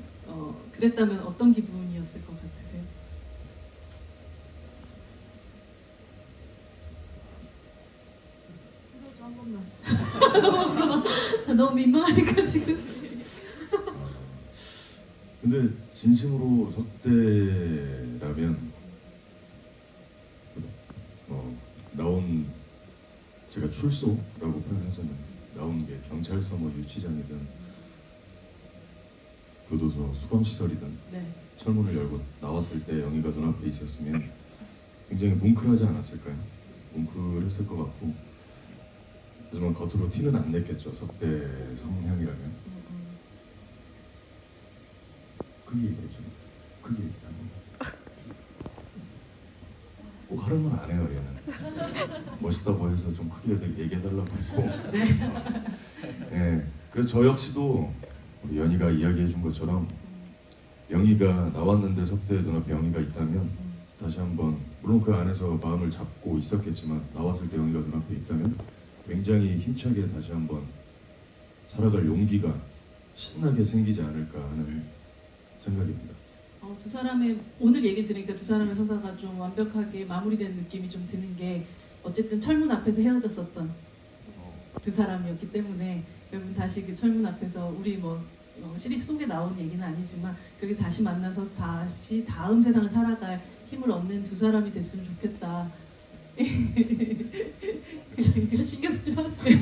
그랬다면 어떤 기분이었을 것 같으세요? 한 번만. 너무 민망하니까 지금. 근데 진심으로 석대라면 나온 제가 출소라고 표현해서는 나온 게 경찰서 뭐 유치장이든 교도소 수감시설이든 네. 철문을 열고 나왔을 때 영희가 눈앞에 있었으면 굉장히 뭉클하지 않았을까요? 뭉클했을 것 같고 하지만 겉으로 티는 안 냈겠죠. 석대 성향이라면 그게 얘기죠. 그게 얘기하는 꼭 하는 건 안 해요. 얘는 멋있다고 해서 좀 크게 얘기해달라고 했고 네. 그래서 저 역시도 우리 연희가 이야기해준 것처럼 영희가 나왔는데 석대의 눈앞에 영희가 있다면 다시 한번 물론 그 안에서 마음을 잡고 있었겠지만 나왔을 때 영희가 눈앞에 있다면 굉장히 힘차게 다시 한번 살아갈 용기가 신나게 생기지 않을까 하는 생각입니다. 두 사람의 오늘 얘기 들으니까 두 사람의 서사가 좀 완벽하게 마무리된 느낌이 좀 드는 게 어쨌든 철문 앞에서 헤어졌었던 두 사람이었기 때문에 여러분 다시 그 철문 앞에서 우리 시리즈 속에 나온 얘기는 아니지만 그렇게 다시 만나서 다시 다음 세상을 살아갈 힘을 얻는 두 사람이 됐으면 좋겠다. 제가 신경 쓰지 마세요.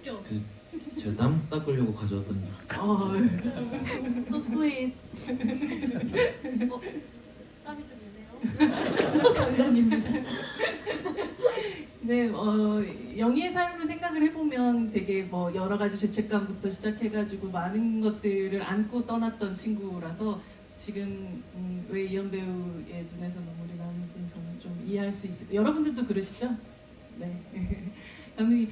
웃겨. 제가 땀 닦으려고 가져왔던 So sweet. 땀이 좀 있네요. 장난입니다. 네, 영희의 삶을 생각을 해보면 되게 여러 가지 죄책감부터 시작해가지고 많은 것들을 안고 떠났던 친구라서 지금 왜 이현 배우의 눈에서 눈물이 나는지 저는 좀 이해할 수 있을 거예요. 여러분들도 그러시죠? 네. 감독님,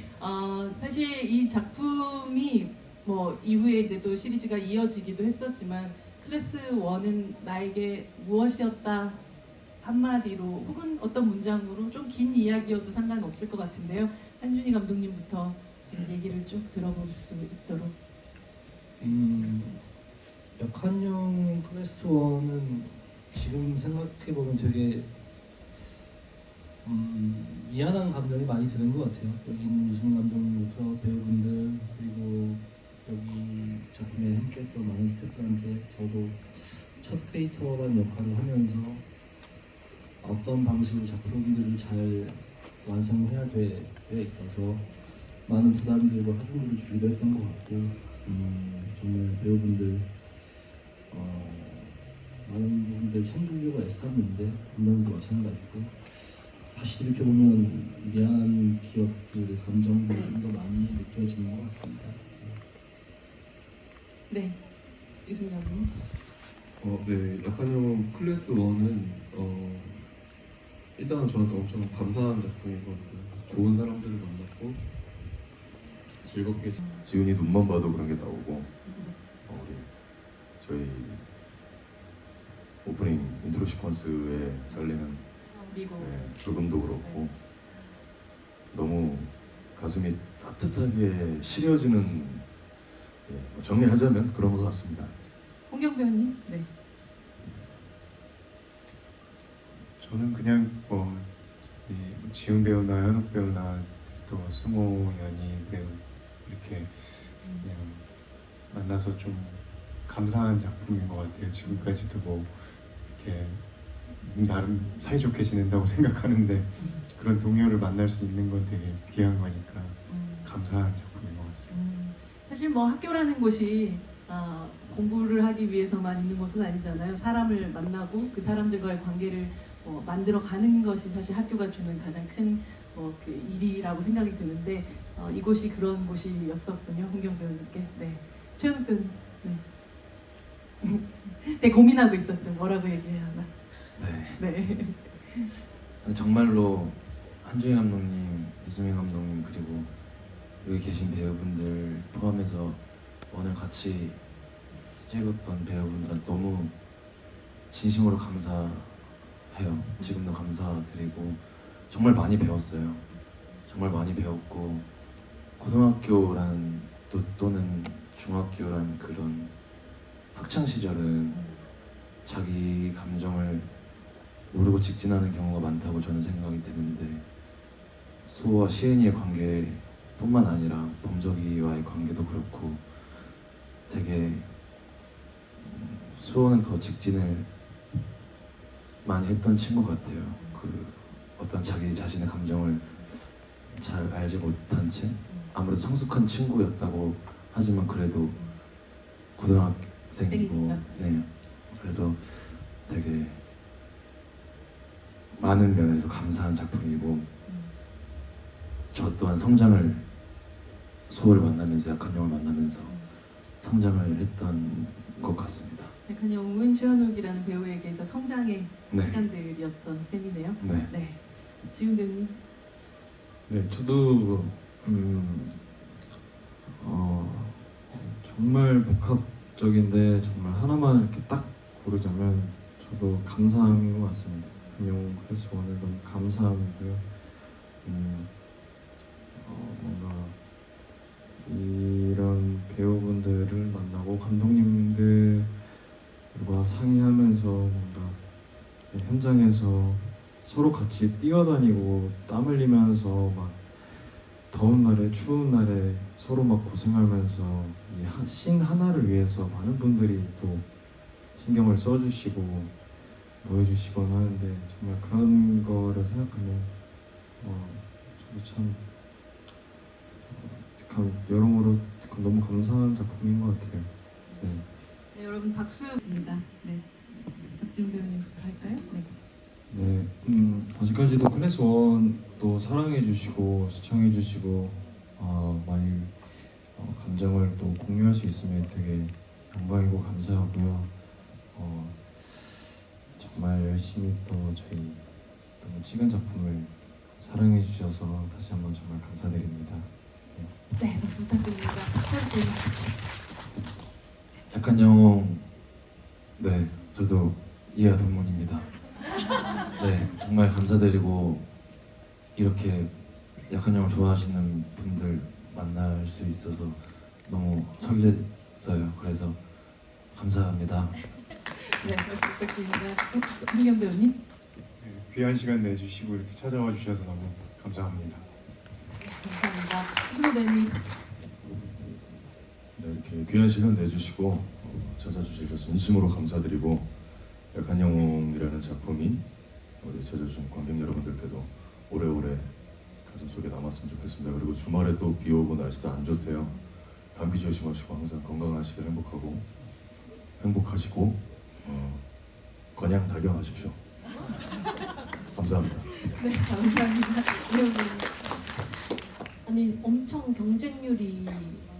사실 이 작품이 뭐 이후에도 시리즈가 이어지기도 했었지만 클래스 1은 나에게 무엇이었다 한마디로 혹은 어떤 문장으로 좀 긴 이야기여도 상관없을 것 같은데요. 한준희 감독님부터 지금 얘기를 쭉 들어볼 수 있도록. 역한용 클래스 1은 지금 생각해보면 되게 미안한 감정이 많이 드는 것 같아요. 여기 있는 유승민 감독님부터 배우분들 그리고 여기 작품에 함께했던 많은 스태프들한테 저도 첫 크리에이터라는 역할을 하면서 어떤 방식으로 작품들을 잘 완성해야 돼 있어서 많은 부담들과 하중들을 주기도 했던 것 같고 정말 배우분들 많은 부분들 챙기려고 애썼는데 감독님도 마찬가지고 다시 이렇게 보면 미안한 기억들, 감정들이 좀 더 많이 느껴지는 것 같습니다. 네, 유승민 감독님. 네, 약간형 클래스 1은 일단 저한테 엄청 감사한 작품이거든요. 좋은 사람들을 만났고 즐겁게 지훈이 눈만 봐도 그런 게 나오고 우리 저희 오프닝 인트로 시퀀스에 달리는 미국. 조금도 그렇고 너무 가슴이 따뜻하게 시려지는 뭐 정리하자면 그런 것 같습니다. 홍경 배우님. 네. 저는 그냥 지훈 배우나 현욱 배우나 또 승호, 연희 배우 이렇게 그냥 만나서 좀 감사한 작품인 것 같아요. 지금까지도 뭐 이렇게 나름 사이좋게 지낸다고 생각하는데 그런 동료를 만날 수 있는 건 되게 귀한 거니까 감사한 작품인 것 같습니다. 사실 뭐 학교라는 곳이 공부를 하기 위해서만 있는 곳은 아니잖아요. 사람을 만나고 그 사람들과의 관계를 만들어 가는 것이 사실 학교가 주는 가장 큰 그 일이라고 생각이 드는데 이곳이 그런 곳이었었군요. 홍경 배우님께. 네. 최현욱 배우님. 네. 되게 고민하고 있었죠. 뭐라고 얘기해야 하나. 네. 네. 정말로 한준희 감독님, 이수민 감독님 그리고 여기 계신 배우분들 포함해서 오늘 같이 찍었던 배우분들한테 너무 진심으로 감사해요. 지금도 감사드리고 정말 많이 배웠어요. 정말 많이 배웠고 고등학교란 또는 중학교란 그런 학창 시절은 자기 감정을 모르고 직진하는 경우가 많다고 저는 생각이 드는데 수호와 시은이의 관계뿐만 아니라 범석이와의 관계도 그렇고 되게 수호는 더 직진을 많이 했던 친구 같아요. 그 어떤 자기 자신의 감정을 잘 알지 못한 채 아무래도 성숙한 친구였다고 하지만 그래도 고등학생이고 네. 그래서 되게 많은 면에서 감사한 작품이고 저 또한 성장을 수호를 만나면서 약한영을 만나면서 성장을 했던 것 같습니다. 약한영은 최현욱이라는 배우에게서 성장의 네. 시간들이었던 셈이네요. 네. 네. 지훈 배우님. 네, 저도 정말 복합적인데 정말 하나만 이렇게 딱 고르자면 저도 감사한 것 같습니다. 한용 클래스 1을 너무 감사하고요. 뭔가 이런 배우분들을 만나고 감독님들과 상의하면서 뭔가 현장에서 서로 같이 뛰어다니고 땀 흘리면서 막 더운 날에 추운 날에 서로 막 고생하면서 이 씬 하나를 위해서 많은 분들이 또 신경을 써주시고 뭐 해주시거나 하는데 정말 그런 거를 생각하면 저도 참 여러모로 너무 감사한 작품인 것 같아요. 네. 네, 여러분 박수 드립니다. 네. 박지훈 배우님부터 할까요? 네. 네, 아직까지도 클래스 1도 사랑해주시고 시청해주시고 많이 감정을 또 공유할 수 있으면 되게 영광이고 감사하고요. 정말 열심히 또 저희 너무 찍은 작품을 사랑해 주셔서 다시 한번 정말 감사드립니다. 네, 박수 부탁드립니다. 네. 약한 영, 네, 저도 이하 동문입니다. 네, 정말 감사드리고 이렇게 약한 영을 좋아하시는 분들 만날 수 있어서 너무 설렜어요. 그래서 감사합니다. 네, 박수 부탁드립니다. 한경 배우님. 귀한 시간 내주시고 이렇게 찾아와 주셔서 너무 감사합니다. 감사합니다. 수고 배우님. 네, 이렇게 귀한 시간 내주시고 찾아주셔서 진심으로 감사드리고 약한 영웅이라는 작품이 우리 찾아주신 관객 여러분들께도 오래오래 가슴속에 남았으면 좋겠습니다. 그리고 주말에 또 비 오고 날씨도 안 좋대요. 감기 조심하시고 항상 건강하시길 행복하시고 건양다경하십시오. 감사합니다. 네, 감사합니다. 배우님. 아니 엄청 경쟁률이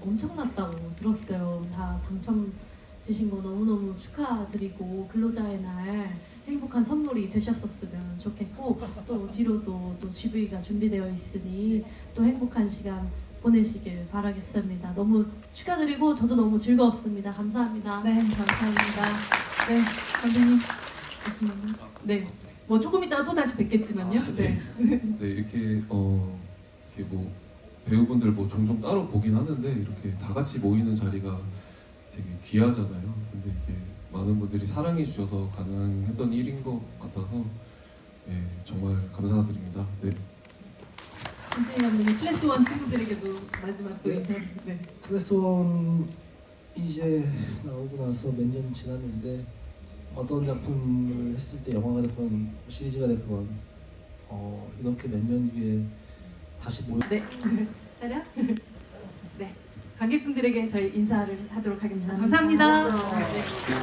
엄청났다고 들었어요. 다 당첨되신 거 너무너무 축하드리고 근로자의 날 행복한 선물이 되셨었으면 좋겠고 또 뒤로도 또 GV가 준비되어 있으니 또 행복한 시간 보내시길 바라겠습니다. 너무 축하드리고 저도 너무 즐거웠습니다. 감사합니다. 네, 감사합니다. 네, 선생님. 네, 뭐 조금 이따가 또 다시 뵙겠지만요. 네. 네, 이렇게 뭐 배우분들 뭐 종종 따로 보긴 하는데 이렇게 다 같이 모이는 자리가 되게 귀하잖아요. 근데 이게 많은 분들이 사랑해 주셔서 가능했던 일인 것 같아서 네, 정말 감사드립니다. 네. 선생님 감독님 클래스 1 친구들에게도 마지막 또 인사. 네. 클래스 원 이제 나오고 나서 몇 년 지났는데 어떤 작품을 했을 때 영화가 됐건 시리즈가 됐건 이렇게 몇 년 뒤에 다시 모여 네. 차려? 네. 관객분들에게 저희 인사를 하도록 하겠습니다. 감사합니다.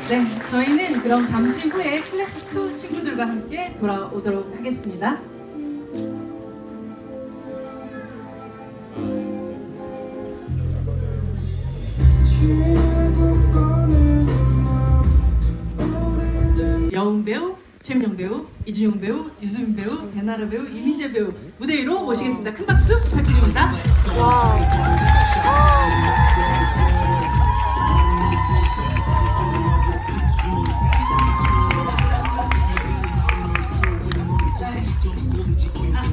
네. 네, 저희는 그럼 잠시 후에 클래스 2 친구들과 함께 돌아오도록 하겠습니다. 여운 배우, 최민영 배우, 이준용 배우, 유수민 배우, 배나라 배우, 이민재 배우 무대 위로 모시겠습니다. 큰 박수 부탁드립니다.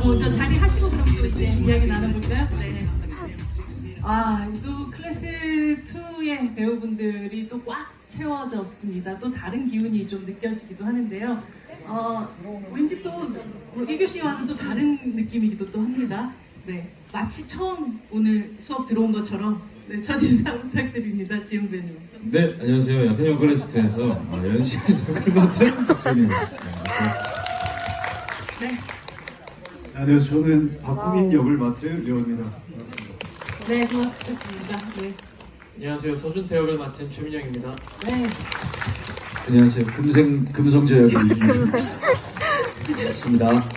먼저 자리 하시고 그럼 또 이제 이야기 나눠볼까요? 네. 또 클래스 2의 배우분들이 또 꽉 채워졌습니다. 또 다른 기운이 좀 느껴지기도 하는데요. 왠지 또 1교시와는 또 다른 느낌이기도 또 합니다. 네, 마치 처음 오늘 수업 들어온 것처럼 네, 첫 인사 부탁드립니다. 지용 배우님. 네, 안녕하세요. 약한 영 클래스트에서 연신 역을 맡은 박준입니다. 네. 안녕하세요. 저는 박구민 역을 맡은 지원입니다. 반갑습니다. 네, 고맙습니다. 네. 안녕하세요. 서준태 역을 맡은 최민영입니다. 네. 안녕하세요. 금성재 역의 이준입니다. 반갑습니다.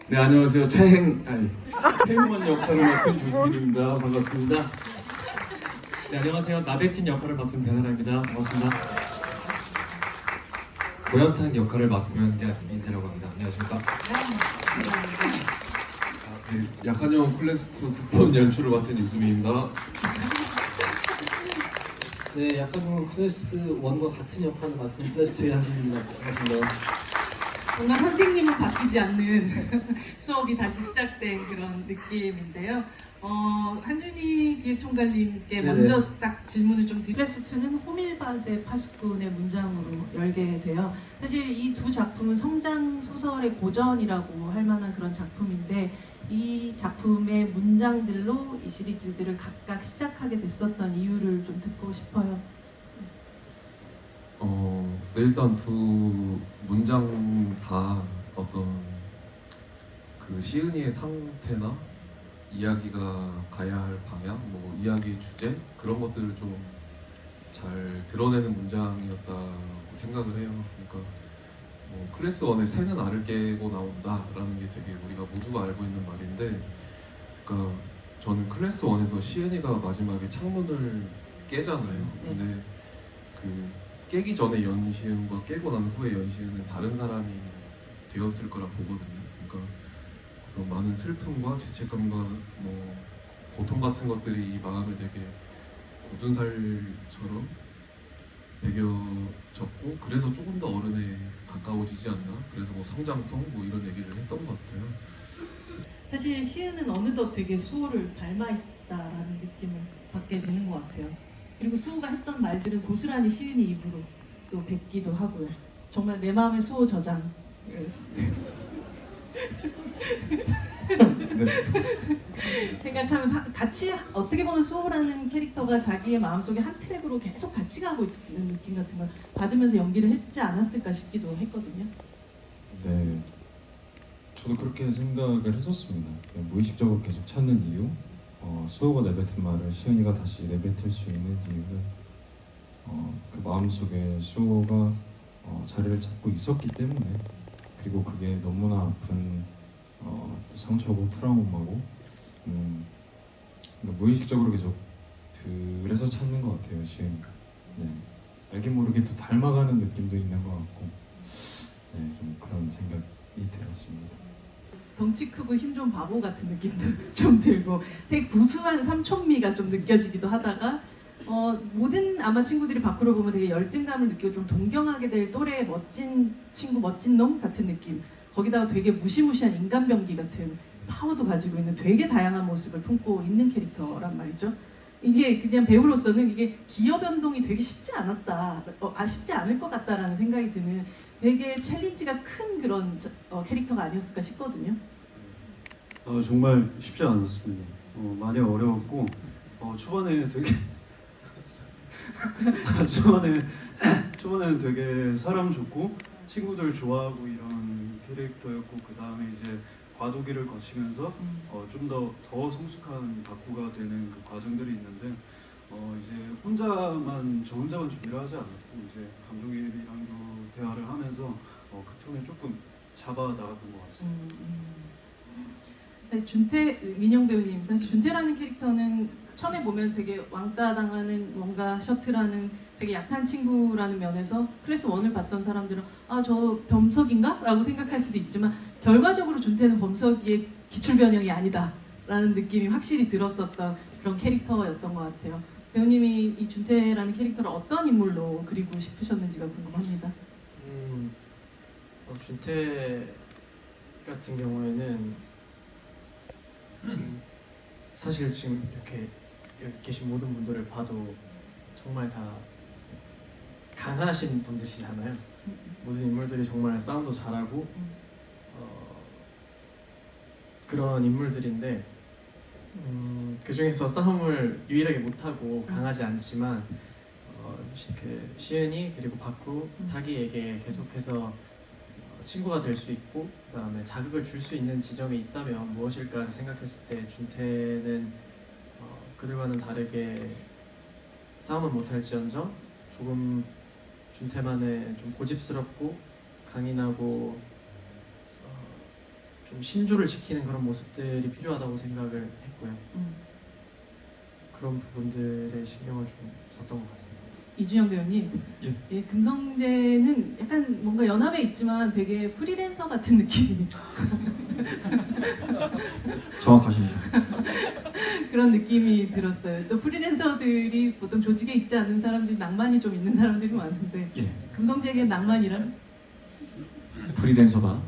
네, 안녕하세요. 최행원 역할을 맡은 유수민입니다. 반갑습니다. 네, 안녕하세요. 나베킨 역할을 맡은 배나라입니다. 반갑습니다. 고양탄 역할을 맡은 이민재라고 합니다. 안녕하십니까? 네, 약한 영웅 클래스 2 국본 연출을 맡은 유수민입니다. 네, 약간 좀 클래스 1과 같은 역할을 맡은 클래스 2의 한진입니다. 반갑습니다. 뭔가 선생님은 바뀌지 않는 수업이 다시 시작된 그런 느낌인데요. 한준희 기획총괄님께 네네. 먼저 딱 질문을 좀 드릴게요. 클래스 2는 호밀바데 파수꾼의 문장으로 열게 돼요. 사실 이 두 작품은 성장 소설의 고전이라고 할 만한 그런 작품인데 이 작품의 문장들로 이 시리즈들을 각각 시작하게 됐었던 이유를 좀 듣고 싶어요. 네, 일단 두 문장 다 어떤 그 시은이의 상태나 이야기가 가야 할 방향, 뭐 이야기 주제 그런 것들을 좀 잘 드러내는 문장이었다고 생각을 해요. 그러니까 뭐 클래스 1의 새는 알을 깨고 나온다라는 게 되게 우리가 모두가 알고 있는 말인데, 그러니까 저는 클래스 1에서 시은이가 마지막에 창문을 깨잖아요. 근데 그 깨기 전에 연시은과 깨고 난 후에 연시은은 다른 사람이 되었을 거라 보거든요. 그러니까 그런 많은 슬픔과 죄책감과 뭐 고통 같은 것들이 이 마음에 되게 굳은 살처럼 배겨졌고, 그래서 조금 더 어른에 가까워지지 않나, 그래서 뭐 성장통 뭐 이런 얘기를 했던 것 같아요. 사실 시은은 어느덧 되게 수호를 닮아 있다라는 느낌을 받게 되는 것 같아요. 그리고 수호가 했던 말들은 고스란히 시은이 입으로 또 뱉기도 하고요. 정말 내 마음의 수호 저장. 생각하면 같이 어떻게 보면 수호라는 캐릭터가 자기의 마음속에 한 트랙으로 계속 같이 가고 있는 느낌 같은 걸 받으면서 연기를 했지 않았을까 싶기도 했거든요. 네, 저도 그렇게 생각을 했었습니다. 그냥 무의식적으로 계속 찾는 이유, 수호가 내뱉은 말을 시은이가 다시 내뱉을 수 있는 이유는 그 마음속에 수호가 자리를 잡고 있었기 때문에, 그리고 그게 너무나 아픈 또 상처고 트라우마고, 무의식적으로 계속 그래서 찾는 것 같아요, 시은이가. 네, 알게 모르게 또 닮아가는 느낌도 있는 것 같고, 네, 좀 그런 생각이 들었습니다. 덩치 크고 힘 좋은 바보 같은 느낌도 좀 들고 되게 구수한 삼촌미가 좀 느껴지기도 하다가 모든 아마 친구들이 밖으로 보면 되게 열등감을 느끼고 좀 동경하게 될 또래의 멋진 친구, 멋진 놈 같은 느낌, 거기다가 되게 무시무시한 인간병기 같은 파워도 가지고 있는 되게 다양한 모습을 품고 있는 캐릭터란 말이죠. 이게 그냥 배우로서는 이게 기여 변동이 되게 쉽지 않았다, 쉽지 않을 것 같다라는 생각이 드는 되게 챌린지가 큰 그런 캐릭터가 아니었을까 싶거든요. 정말 쉽지 않았습니다. 많이 어려웠고 초반에 되게 초반에는 되게 사람 좋고 친구들 좋아하고 이런 캐릭터였고, 그 다음에 이제 과도기를 거치면서 좀 더 성숙한 바쿠가 되는 그 과정들이 있는데, 이제 저 혼자만 준비를 하지 않았고, 이제 감독님이랑도 대화를 하면서 그 톤을 조금 잡아 나갔던 것 같습니다. 사실 준태, 민영 배우님, 사실 준태라는 캐릭터는 처음에 보면 되게 왕따 당하는 뭔가 셔틀하는 되게 약한 친구라는 면에서 클래스 1을 봤던 사람들은 아, 저 범석인가? 라고 생각할 수도 있지만, 결과적으로 준태는 범석이의 기출변형이 아니다 라는 느낌이 확실히 들었었던 그런 캐릭터였던 것 같아요. 배우님이 이 준태라는 캐릭터를 어떤 인물로 그리고 싶으셨는지가 궁금합니다. 준태 같은 경우에는 사실 지금 이렇게 여기 계신 모든 분들을 봐도 정말 다 강하신 분들이잖아요. 모든 인물들이 정말 싸움도 잘하고 그런 인물들인데, 그 중에서 싸움을 유일하게 못하고 강하지 않지만 그 시은이 그리고 바쿠, 타기에게 계속해서 친구가 될 수 있고, 그 다음에 자극을 줄 수 있는 지점이 있다면 무엇일까 생각했을 때 준태는 그들과는 다르게 싸움은 못할지언정 조금 준태만의 좀 고집스럽고 강인하고 좀 신조를 지키는 그런 모습들이 필요하다고 생각을 했고요. 그런 부분들에 신경을 좀 썼던 것 같습니다. 이준영 배우님, 예, 금성재는 약간 뭔가 연합에 있지만 되게 프리랜서 같은 느낌이 정확하십니다. 그런 느낌이 들었어요. 또 프리랜서들이 보통 조직에 있지 않는 사람들이 낭만이 좀 있는 사람들이 많은데, 예, 금성재에게 낭만이란? 프리랜서다.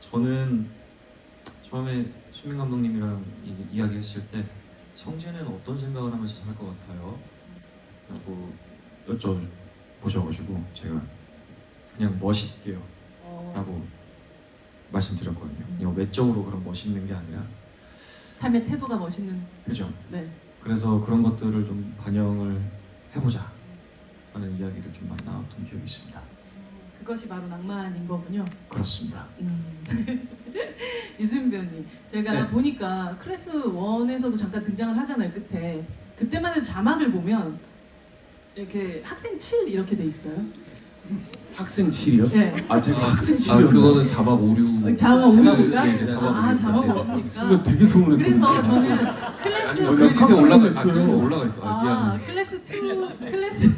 저는 처음에 수민 감독님이랑 이야기했을 때 성재는 어떤 생각을 하면서 살 것 같아요? 라고 여쭤보셔가지고 제가 그냥 멋있게요 라고 말씀드렸거든요. 그냥 외적으로 그런 멋있는 게 아니라 삶의 태도가 멋있는. 그죠? 네. 그래서 그런 것들을 좀 반영을 해보자 하는 이야기를 좀 많이 나눴던 기억이 있습니다. 그것이 바로 낭만인 거군요. 그렇습니다. 유수민 배우님, 제가 네. 보니까 클래스 1에서도 잠깐 등장을 하잖아요, 끝에. 그때만 해도 자막을 보면 이렇게 학생 7 이렇게 돼 있어요. 학생 7이요? 네. 아, 제가 학생 7이요? 그거는 자막 오류. 자막 오류인가? 네, 자막 자막 오류입니다. 오류니까. 되게 소문을 그래서 저는 클래스 클래스에 올라가 있어. 아, 클래스에 올라가 있어. 아, 미안해. 클래스 2, 클래스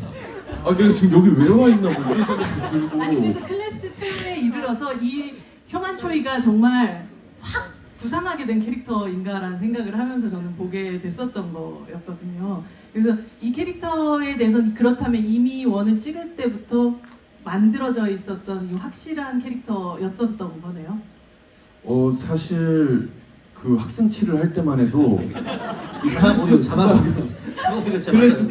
아 내가 지금 여기 왜 와 있나 뭐 이런 생각이 들고. 아니 그래서 클래스 2에 이르러서 이 효만초이가 정말 확 부상하게 된 캐릭터인가라는 생각을 하면서 저는 보게 됐었던 거였거든요. 그래서 이 캐릭터에 대해서는 그렇다면 이미 원을 찍을 때부터 만들어져 있었던 이 확실한 캐릭터였던 거네요. 사실 그 학생치를 할 때만 해도 클래스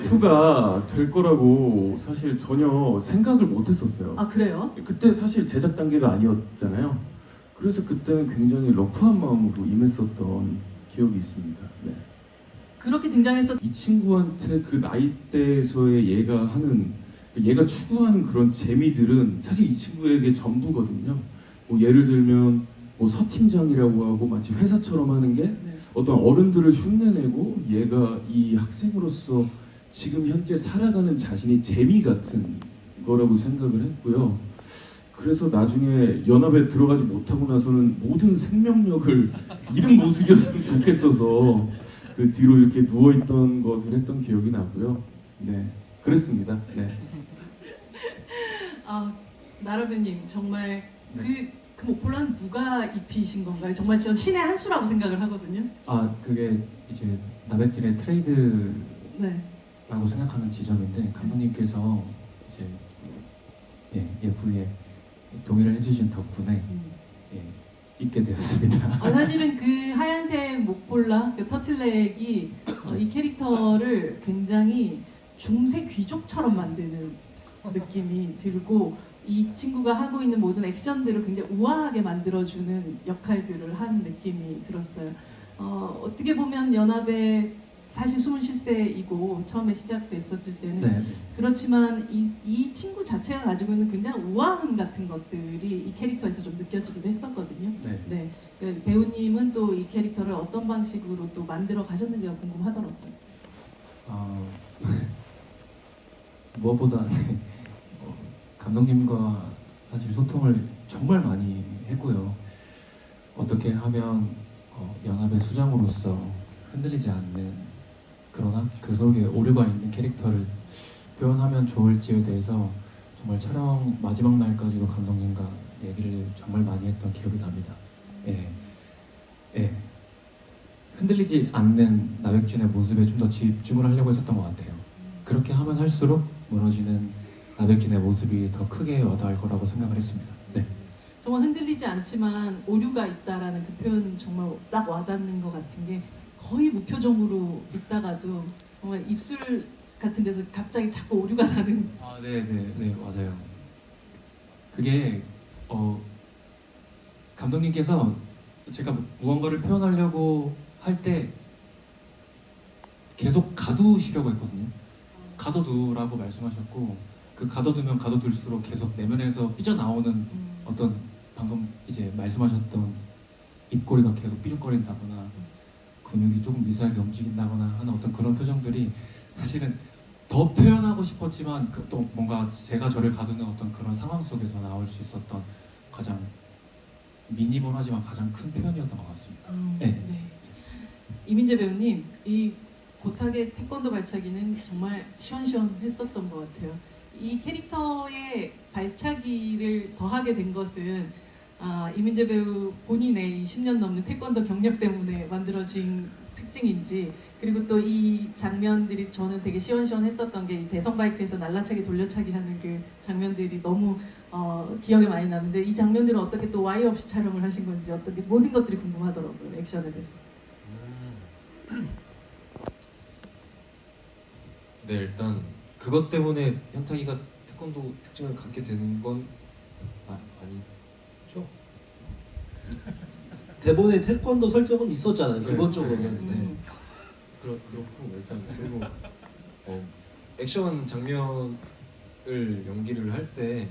2가 될 거라고 사실 전혀 생각을 못했었어요. 아 그래요? 그때 사실 제작 단계가 아니었잖아요. 그래서 그때는 굉장히 러프한 마음으로 임했었던 기억이 있습니다. 네. 그렇게 등장했었. 이 친구한테 그 나이대에서의 얘가 추구하는 그런 재미들은 사실 이 친구에게 전부거든요. 뭐 예를 들면 뭐 서팀장이라고 하고 마치 회사처럼 하는 게 어떤 어른들을 흉내내고 얘가 이 학생으로서 지금 현재 살아가는 자신이 재미 같은 거라고 생각을 했고요. 그래서 나중에 연합에 들어가지 못하고 나서는 모든 생명력을 잃은 모습이었으면 좋겠어서 그 뒤로 이렇게 누워있던 것을 했던 기억이 나고요. 네, 그랬습니다. 네. 나라배님 정말 그 목폴라는 누가 입히신 건가요? 정말 저 신의 한 수라고 생각을 하거든요. 그게 이제 나백길의 트레이드라고 네. 생각하는 지점인데 감독님께서 이제 예쁘게 동의를 해주신 덕분에 입게 되었습니다. 사실은 그 하얀색 목폴라, 그 터틀넥이 이 캐릭터를 굉장히 중세 귀족처럼 만드는 느낌이 들고 이 친구가 하고 있는 모든 액션들을 굉장히 우아하게 만들어주는 역할들을 한 느낌이 들었어요. 어떻게 보면 연합의 사실 27세이고 처음에 시작됐었을 때는 네. 그렇지만 이 친구 자체가 가지고 있는 굉장히 우아함 같은 것들이 이 캐릭터에서 좀 느껴지기도 했었거든요. 네. 그 배우님은 또 이 캐릭터를 어떤 방식으로 또 만들어 가셨는지가 궁금하더라고요. 무엇보다 감독님과 사실 소통을 정말 많이 했고요. 어떻게 하면 연합의 수장으로서 흔들리지 않는 그러나 그 속에 오류가 있는 캐릭터를 표현하면 좋을지에 대해서 정말 촬영 마지막 날까지도 감독님과 얘기를 정말 많이 했던 기억이 납니다. 흔들리지 않는 나백준의 모습에 좀 더 집중을 하려고 했었던 것 같아요. 그렇게 하면 할수록 무너지는 나백준의 모습이 더 크게 와닿을 거라고 생각을 했습니다. 네. 정말 흔들리지 않지만 오류가 있다라는 그 표현 정말 딱 와닿는 것 같은 게 거의 무표정으로 있다가도 정말 입술 같은 데서 갑자기 자꾸 오류가 나는. 네, 맞아요. 그게 감독님께서 제가 무언가를 표현하려고 할 때 계속 가두시려고 했거든요. 가둬두라고 말씀하셨고 그 가둬두면 가둬둘수록 계속 내면에서 삐져나오는 어떤 방금 이제 말씀하셨던 입꼬리가 계속 삐죽거린다거나 근육이 조금 미세하게 움직인다거나 하는 어떤 그런 표정들이 사실은 더 표현하고 싶었지만 또 뭔가 제가 저를 가두는 어떤 그런 상황 속에서 나올 수 있었던 가장 미니멀하지만 가장 큰 표현이었던 것 같습니다. 네. 이민재 배우님, 이 고탁의 태권도 발차기는 정말 시원시원했었던 것 같아요. 이 캐릭터의 발차기를 더하게 된 것은 이민재 배우 본인의 이 10년 넘는 태권도 경력 때문에 만들어진 특징인지, 그리고 또 이 장면들이 저는 되게 시원시원했었던 게 이 대성 바이크에서 날라차기 돌려차기 하는 그 장면들이 너무 기억에 많이 남는데, 이 장면들은 어떻게 또 와이 없이 촬영을 하신 건지 어떻게 모든 것들이 궁금하더라고요. 액션에 대해서. 네, 일단 그것 때문에 현탁이가 태권도 특징을 갖게 되는 건 아니죠? 대본에 태권도 설정은 있었잖아요. 기본적으로는. 그렇고 일단 그리고 액션 장면을 연기를 할 때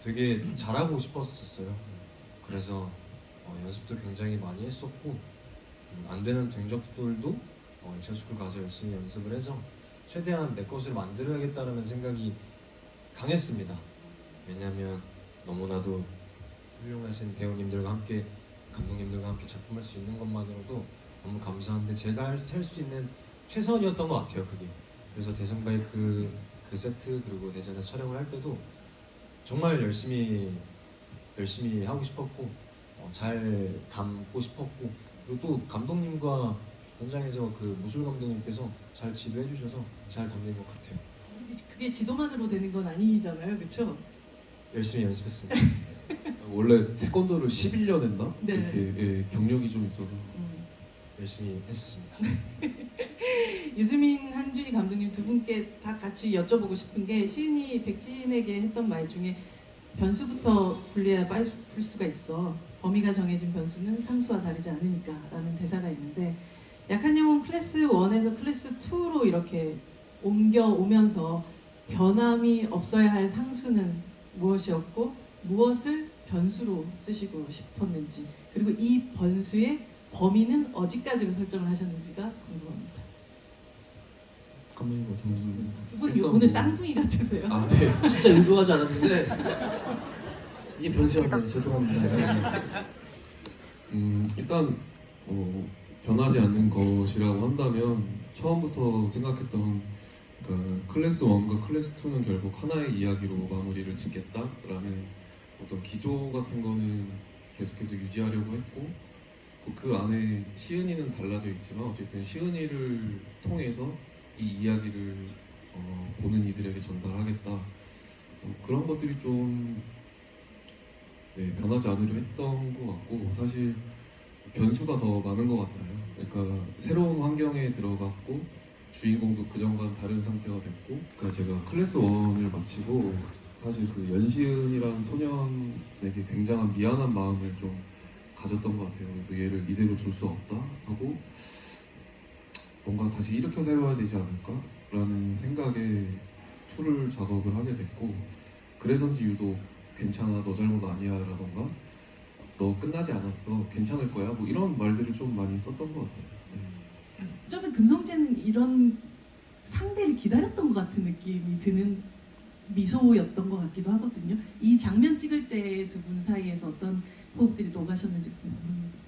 되게 잘하고 싶었었어요. 그래서 연습도 굉장히 많이 했었고 안 되는 동작들도 액션스쿨 가서 열심히 연습을 해서 최대한 내 것을 만들어야겠다는 생각이 강했습니다. 왜냐하면 너무나도 훌륭하신 배우님들과 함께 감독님들과 함께 작품할 수 있는 것만으로도 너무 감사한데 제가 할 수 있는 최선이었던 것 같아요. 그게. 그래서 대성바이크 그 세트 그리고 대전에서 촬영을 할 때도 정말 열심히 하고 싶었고 잘 담고 싶었고 그리고 또 감독님과 현장에서 그 무술 감독님께서 잘 지도해 주셔서 잘 담긴 것 같아요. 그게 지도만으로 되는 건 아니잖아요, 그렇죠? 열심히 연습했습니다. 원래 태권도를 11년 했나? 네. 이렇게 예, 경력이 좀 있어서 열심히 했었습니다. 유수민, 한준희 감독님 두 분께 다 같이 여쭤보고 싶은 게 시은이 백진에게 했던 말 중에 변수부터 분리해야 풀 수가 있어. 범위가 정해진 변수는 상수와 다르지 않으니까 라는 대사가 있는데 약한 영혼 클래스 1에서 클래스 2로 이렇게 옮겨오면서 변함이 없어야 할 상수는 무엇이었고 무엇을 변수로 쓰시고 싶었는지 그리고 이 변수의 범위는 어디까지로 설정을 하셨는지가 궁금합니다. 감독님 어떻게 하시나요? 두 분 일단 오늘 뭐- 쌍둥이 같으세요. 아, 네. 진짜 의도하지 않았는데 이게 변수였네요. 죄송합니다. 일단 변하지 않는 것이라고 한다면 처음부터 생각했던 그러니까 클래스 1과 클래스 2는 결국 하나의 이야기로 마무리를 짓겠다라는 어떤 기조 같은 거는 계속해서 유지하려고 했고 그 안에 시은이는 달라져 있지만 어쨌든 시은이를 통해서 이 이야기를 보는 이들에게 전달하겠다 그런 것들이 좀 변하지 않으려 했던 것 같고 사실 변수가 더 많은 것 같아요. 그러니까 새로운 환경에 들어갔고 주인공도 그전과는 다른 상태가 됐고 그러니까 제가 클래스 1을 마치고 사실 그 연시은이라는 소년에게 굉장한 미안한 마음을 좀 가졌던 것 같아요. 그래서 얘를 이대로 둘 수 없다 하고 뭔가 다시 일으켜 세워야 되지 않을까라는 생각에 툴을 작업을 하게 됐고 그래서인지 유독 괜찮아 너 잘못 아니야 라던가 너 끝나지 않았어 괜찮을 거야 뭐 이런 말들을 좀 많이 썼던 것 같아요. 처음에 금성재는 이런 상대를 기다렸던 것 같은 느낌이 드는 미소였던 것 같기도 하거든요. 이 장면 찍을 때 두 분 사이에서 어떤 호흡들이 녹아셨는지 궁금합니다.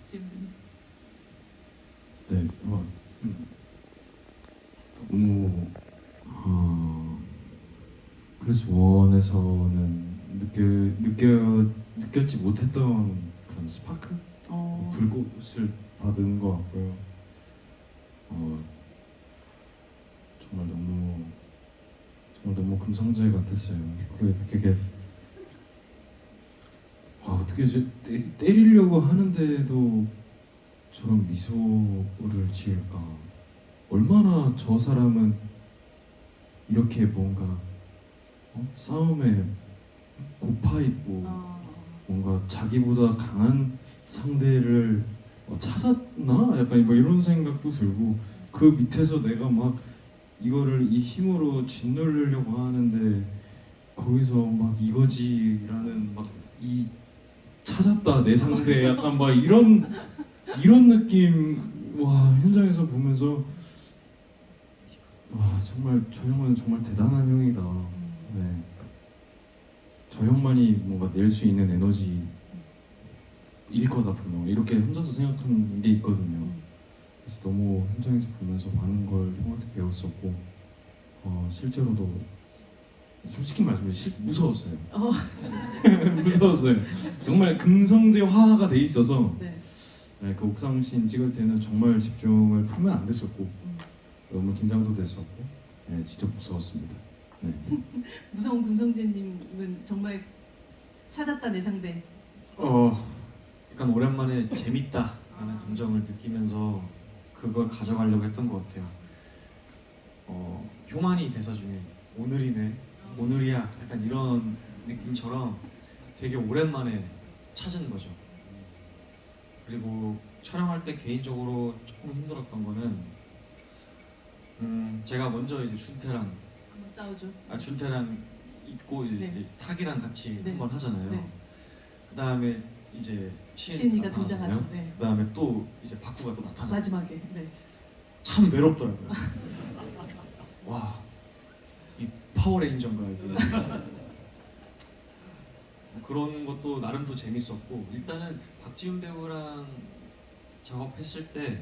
질문. 네, 너무 그래서 원에서는 느꼈지 못했던 그런 스파크, 불꽃을 받은 것 같고요. 정말 너무 금성재 같았어요. 그리고 되게 어떻게 때리려고 하는데도 저런 미소를 지을까? 얼마나 저 사람은 이렇게 뭔가 싸움에 고파있고 뭔가 자기보다 강한 상대를 찾았나? 약간 뭐 이런 생각도 들고 그 밑에서 내가 막 이거를 이 힘으로 짓누르려고 하는데 거기서 막 이거지라는 막 이 찾았다 내 상대 약간 막 이런 느낌 와 현장에서 보면서 와 정말 저 형은 정말 대단한 형이다. 네. 저 형만이 뭔가 낼 수 있는 에너지 일 거다 분명 이렇게 혼자서 생각하는 게 있거든요. 그래서 너무 현장에서 보면서 많은 걸 형한테 배웠었고 실제로도 솔직히 말씀드리면 무서웠어요. 무서웠어요. 정말 금성재화가 돼 있어서 네, 그 옥상신 찍을 때는 정말 집중을 풀면 안 됐었고 너무 긴장도 됐었고 네, 진짜 무서웠습니다. 네. 무서운 금성재님은 정말 찾았다 내 상대. 약간 오랜만에 재밌다라는 감정을 느끼면서 그걸 가져가려고 했던 것 같아요. 효만이 대사 중에 오늘이야 약간 이런 느낌처럼 되게 오랜만에 찾은 거죠. 그리고 촬영할 때 개인적으로 조금 힘들었던 거는 제가 먼저 이제 준태랑 싸우죠. 준태랑 있고 이제 탁이랑 같이 한번 하잖아요. 네. 그 다음에 이제 시은이가 나타나잖아요. 등장하죠. 네. 그 다음에 또 이제 바쿠가 또 나타나요. 마지막에. 네. 참 외롭더라고요. 와, 이 파워레인저인가 이게. 그런 것도 나름 또 재밌었고 일단은 박지훈 배우랑 작업했을 때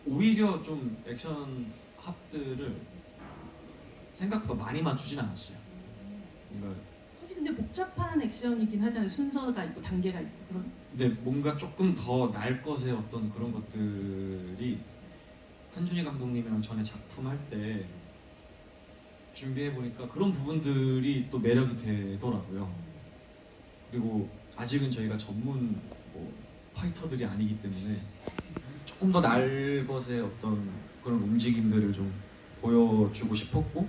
오히려 좀 액션 합들을 생각보다 많이 맞추진 않았어요. 그러니까 사실 근데 복잡한 액션이긴 하잖아요. 순서가 있고 단계가 있고 그런. 근데 뭔가 조금 더 날 것의 어떤 그런 것들이 한준희 감독님이랑 전에 작품 할 때 준비해 보니까 그런 부분들이 또 매력이 되더라고요. 그리고 아직은 저희가 전문 뭐 파이터들이 아니기 때문에 조금 더 날 것의 어떤 그런 움직임들을 좀 보여주고 싶었고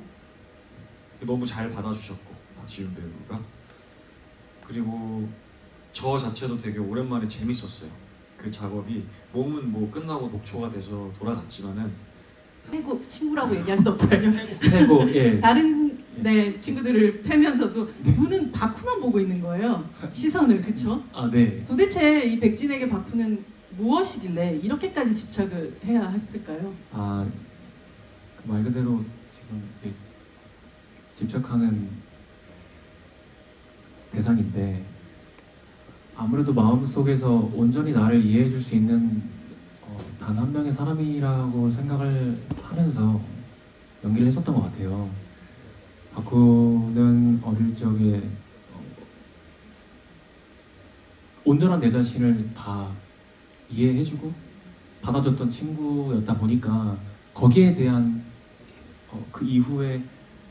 너무 잘 받아주셨고 박지윤 배우가 그리고 저 자체도 되게 오랜만에 재밌었어요. 그 작업이 몸은 뭐 끝나고 녹초가 돼서 돌아갔지만은 패고 친구라고 얘기할 수 없거든요. 패고, 예. 다른 네 친구들을 패면서도 눈은 바쿠만 보고 있는 거예요. 시선을 그쵸? 아, 네. 도대체 이 백진에게 바쿠는 무엇이길래 이렇게까지 집착을 해야 했을까요? 아, 그 말 그대로 지금 이제 집착하는 대상인데 아무래도 마음속에서 온전히 나를 이해해 줄 수 있는 단 한 명의 사람이라고 생각을 하면서 연기를 했었던 것 같아요. 바쿠는 어릴 적에 온전한 내 자신을 다 이해해주고 받아줬던 친구였다 보니까 거기에 대한 그 이후에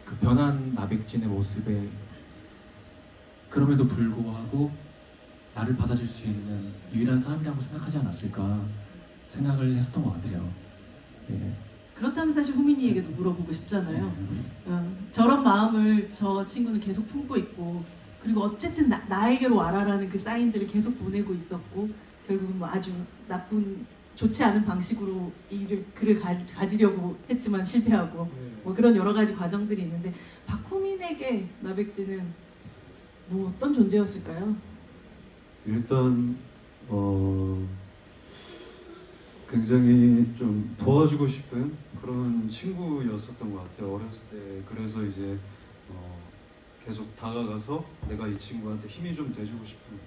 그 변한 나백진의 모습에 그럼에도 불구하고 나를 받아줄 수 있는 유일한 사람이라고 생각하지 않았을까 생각을 했었던 것 같아요. 네. 그렇다면 사실 후민이에게도 물어보고 싶잖아요. 저런 마음을 저 친구는 계속 품고 있고 그리고 어쨌든 나에게로 와라라는 그 사인들을 계속 보내고 있었고 결국은 뭐 아주 나쁜 좋지 않은 방식으로 그를 가지려고 했지만 실패하고 뭐 그런 여러 가지 과정들이 있는데 박후민에게 나백진은 뭐 어떤 존재였을까요? 일단 굉장히 좀 도와주고 싶은 그런 친구였었던 것 같아요. 어렸을 때. 그래서 이제 계속 다가가서 내가 이 친구한테 힘이 좀 돼주고 싶은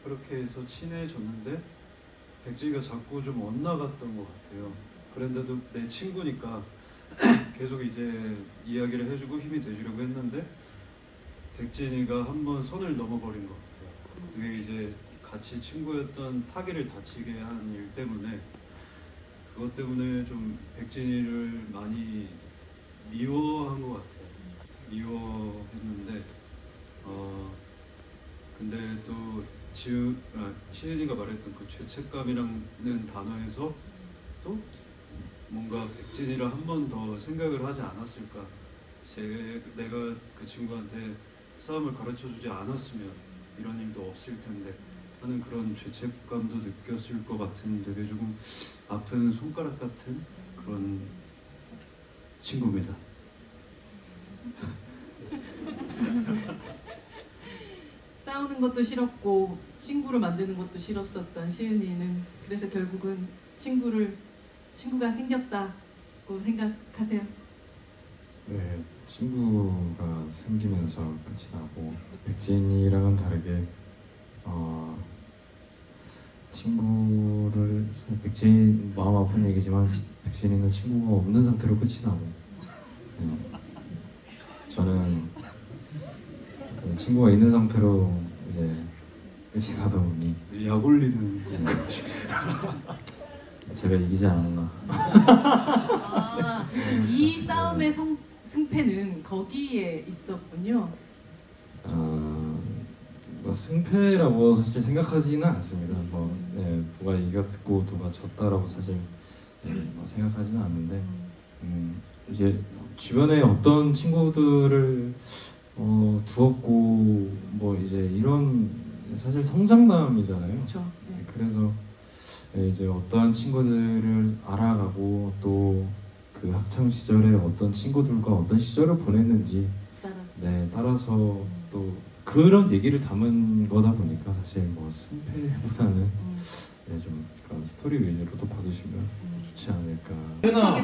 그렇게 해서 친해졌는데 백진이가 자꾸 좀 엇나갔던 것 같아요. 그런데도 내 친구니까 계속 이제 이야기를 해주고 힘이 돼주려고 했는데 백진이가 한번 선을 넘어버린 것 같아요. 그게 이제 같이 친구였던 타기를 다치게 한 일 때문에 그것 때문에 좀 백진이를 많이 미워한 것 같아요. 미워했는데 근데 또 시은이가 말했던 그 죄책감이라는 단어에서 또 뭔가 백진이를 한 번 더 생각을 하지 않았을까. 내가 그 친구한테 싸움을 가르쳐주지 않았으면 이런 일도 없을 텐데 하는 그런 죄책감도 느꼈을 것 같은 되게 조금 아픈 손가락 같은 그런 친구입니다. 싸우는 것도 싫었고 친구를 만드는 것도 싫었었던 시은이는 그래서 결국은 친구가 생겼다고 생각하세요? 네, 친구가 생기면서 끝이 나고 백진이랑은 다르게 친구를 백진 마음 아픈 얘기지만 백진이는 친구가 없는 상태로 끝이 나고 저는 친구가 있는 상태로 이제 끝이 나다 보니 약 올리는 제가 이기지 않았나. 이 싸움의 승패는 거기에 있었군요. 뭐 승패라고 사실 생각하지는 않습니다. 누가 이겼고 누가 졌다라고 사실 뭐 생각하지는 않는데 이제 주변에 어떤 친구들을 두었고 뭐 이제 이런 사실 성장남이잖아요. 그렇죠. 네. 그래서 이제 어떠한 친구들을 알아가고 또 그 학창 시절에 어떤 친구들과 어떤 시절을 보냈는지 따라서 또 그런 얘기를 담은 거다 보니까 사실 뭐 승패보다는 좀 그런 스토리 위주로 또 봐주시면 좋지 않을까. 혜나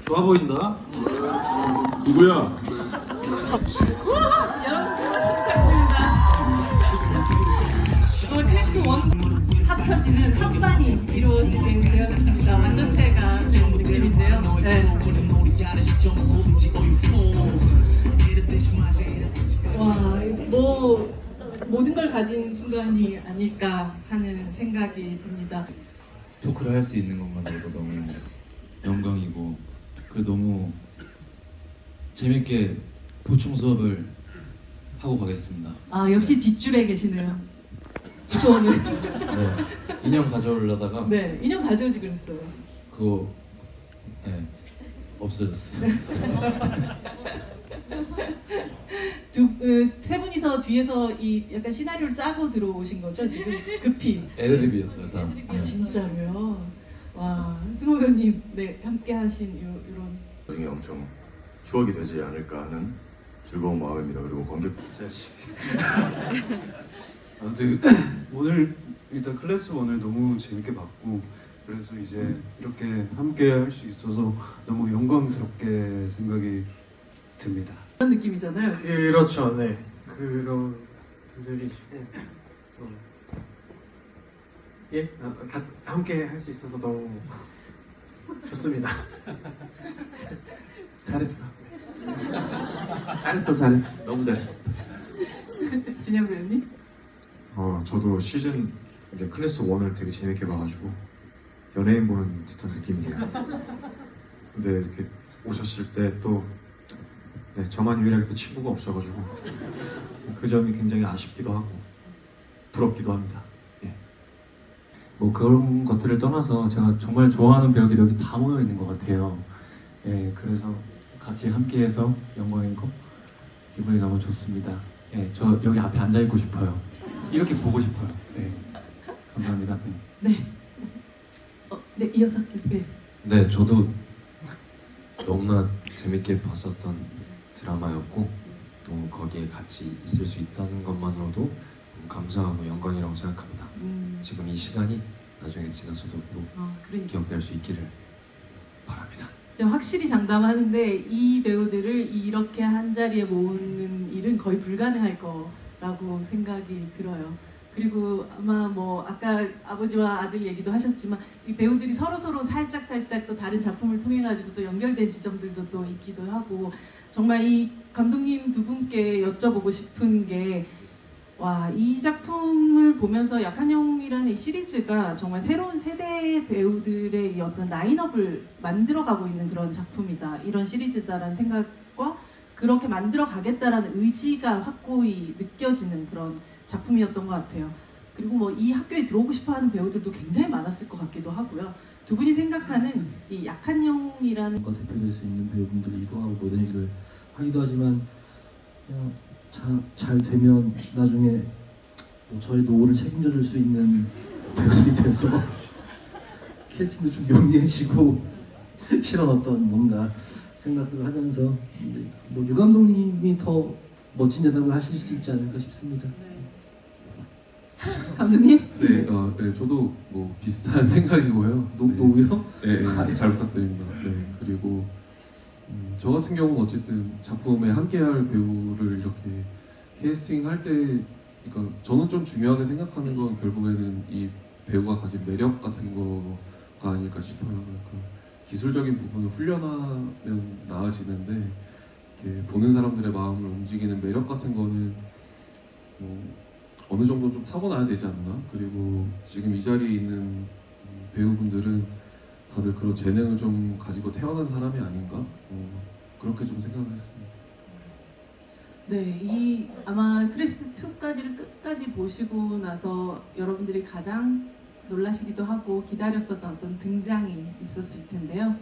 좋아 보인다. 누구야? 여러분 축하드립니다. 이거 클래스 1 맞춰지는 합반이 이루어지게 되었습니다. 완전체가 된 느낌인데요. 네. 와, 뭐 모든 걸 가진 순간이 아닐까 하는 생각이 듭니다. 토크를 할 수 있는 것만으로도 너무 영광이고, 그리고 너무 재밌게 보충 수업을 하고 가겠습니다. 아, 역시 뒷줄에 계시네요. 저는 네, 인형 가져오려다가 네, 인형 가져오지 그랬어요. 그거 없어졌어요. 세 분이서 뒤에서 이 약간 시나리오를 짜고 들어오신 거죠 지금 급히. 애드립이었어요 다. 아 진짜로요? 와, 승호 배우님, 네 함께 하신 이런 나중에 엄청 추억이 되지 않을까 하는 즐거운 마음입니다. 그리고 관객 아무튼 오늘 일단 클래스 1을 너무 재밌게 봤고, 그래서 이제 이렇게 함께 할 수 있어서 너무 영광스럽게 생각이 듭니다. 그런 느낌이잖아요. 그렇죠, 네. 그런 분들이시고 예, 함께 할 수 있어서 너무 좋습니다. 잘했어. 잘했어. 너무 잘했어. 진영 배우님? 저도 시즌 이제 클래스 1을 되게 재밌게 봐가지고 연예인 보는 듯한 느낌이에요. 근데 이렇게 오셨을 때 또 저만 유일하게 또 친구가 없어가지고 그 점이 굉장히 아쉽기도 하고 부럽기도 합니다. 뭐 그런 것들을 떠나서 제가 정말 좋아하는 배우들이 여기 다 모여 있는 것 같아요. 예, 그래서 같이 함께해서 영광이고 기분이 너무 좋습니다. 예, 저 여기 앞에 앉아 있고 싶어요. 이렇게 보고 싶어요. 네, 감사합니다. 네. 네, 이어서 네. 네, 저도 너무나 재밌게 봤었던 드라마였고 또 거기에 같이 있을 수 있다는 것만으로도 너무 감사하고 영광이라고 생각합니다. 지금 이 시간이 나중에 지나서도 또 그러니까. 기억될 수 있기를 바랍니다. 확실히 장담하는데 이 배우들을 이렇게 한 자리에 모으는 일은 거의 불가능할 거라고 생각이 들어요. 그리고 아마 뭐 아까 아버지와 아들 얘기도 하셨지만 이 배우들이 서로 살짝 또 다른 작품을 통해 가지고 또 연결된 지점들도 또 있기도 하고, 정말 이 감독님 두 분께 여쭤보고 싶은 게, 와, 이 작품을 보면서 약한 영이라는 이 시리즈가 정말 새로운 세대 배우들의 이 어떤 라인업을 만들어가고 있는 그런 작품이다, 이런 시리즈다라는 생각과 그렇게 만들어 가겠다라는 의지가 확고히 느껴지는 그런 작품이었던 것 같아요. 그리고 뭐 이 학교에 들어오고 싶어하는 배우들도 굉장히 많았을 것 같기도 하고요. 두 분이 생각하는 이 약한 영이라는 대표될 수 있는 배우분들이 이동하고 모든 얘기를 하기도 하지만 그냥 잘 되면 나중에 뭐 저희 노후를 책임져 줄 수 있는 배우들이 돼서 캐스팅도 좀 용이해지고 이런 어떤 뭔가 생각들을 하면서 뭐 유 감독님이 더 멋진 대답을 하실 수 있지 않을까 싶습니다. 감독님? 네, 저도 뭐 비슷한 생각이고요. 노우요? 네, 잘 부탁드립니다. 네, 그리고 저 같은 경우는 어쨌든 작품에 함께할 배우를 이렇게 캐스팅할 때, 그러니까 저는 좀 중요하게 생각하는 건 결국에는 이 배우가 가진 매력 같은 거가 아닐까 싶어요. 그러니까 기술적인 부분을 훈련하면 나아지는데 이렇게 보는 사람들의 마음을 움직이는 매력 같은 거는 뭐 어느 정도 좀 타고나야 되지 않나? 그리고 지금 이 자리에 있는 배우분들은 다들 그런 재능을 좀 가지고 태어난 사람이 아닌가? 그렇게 좀 생각을 했습니다. 네, 이 아마 클래스 2까지를 끝까지 보시고 나서 여러분들이 가장 놀라시기도 하고 기다렸었던 어떤 등장이 있었을 텐데요.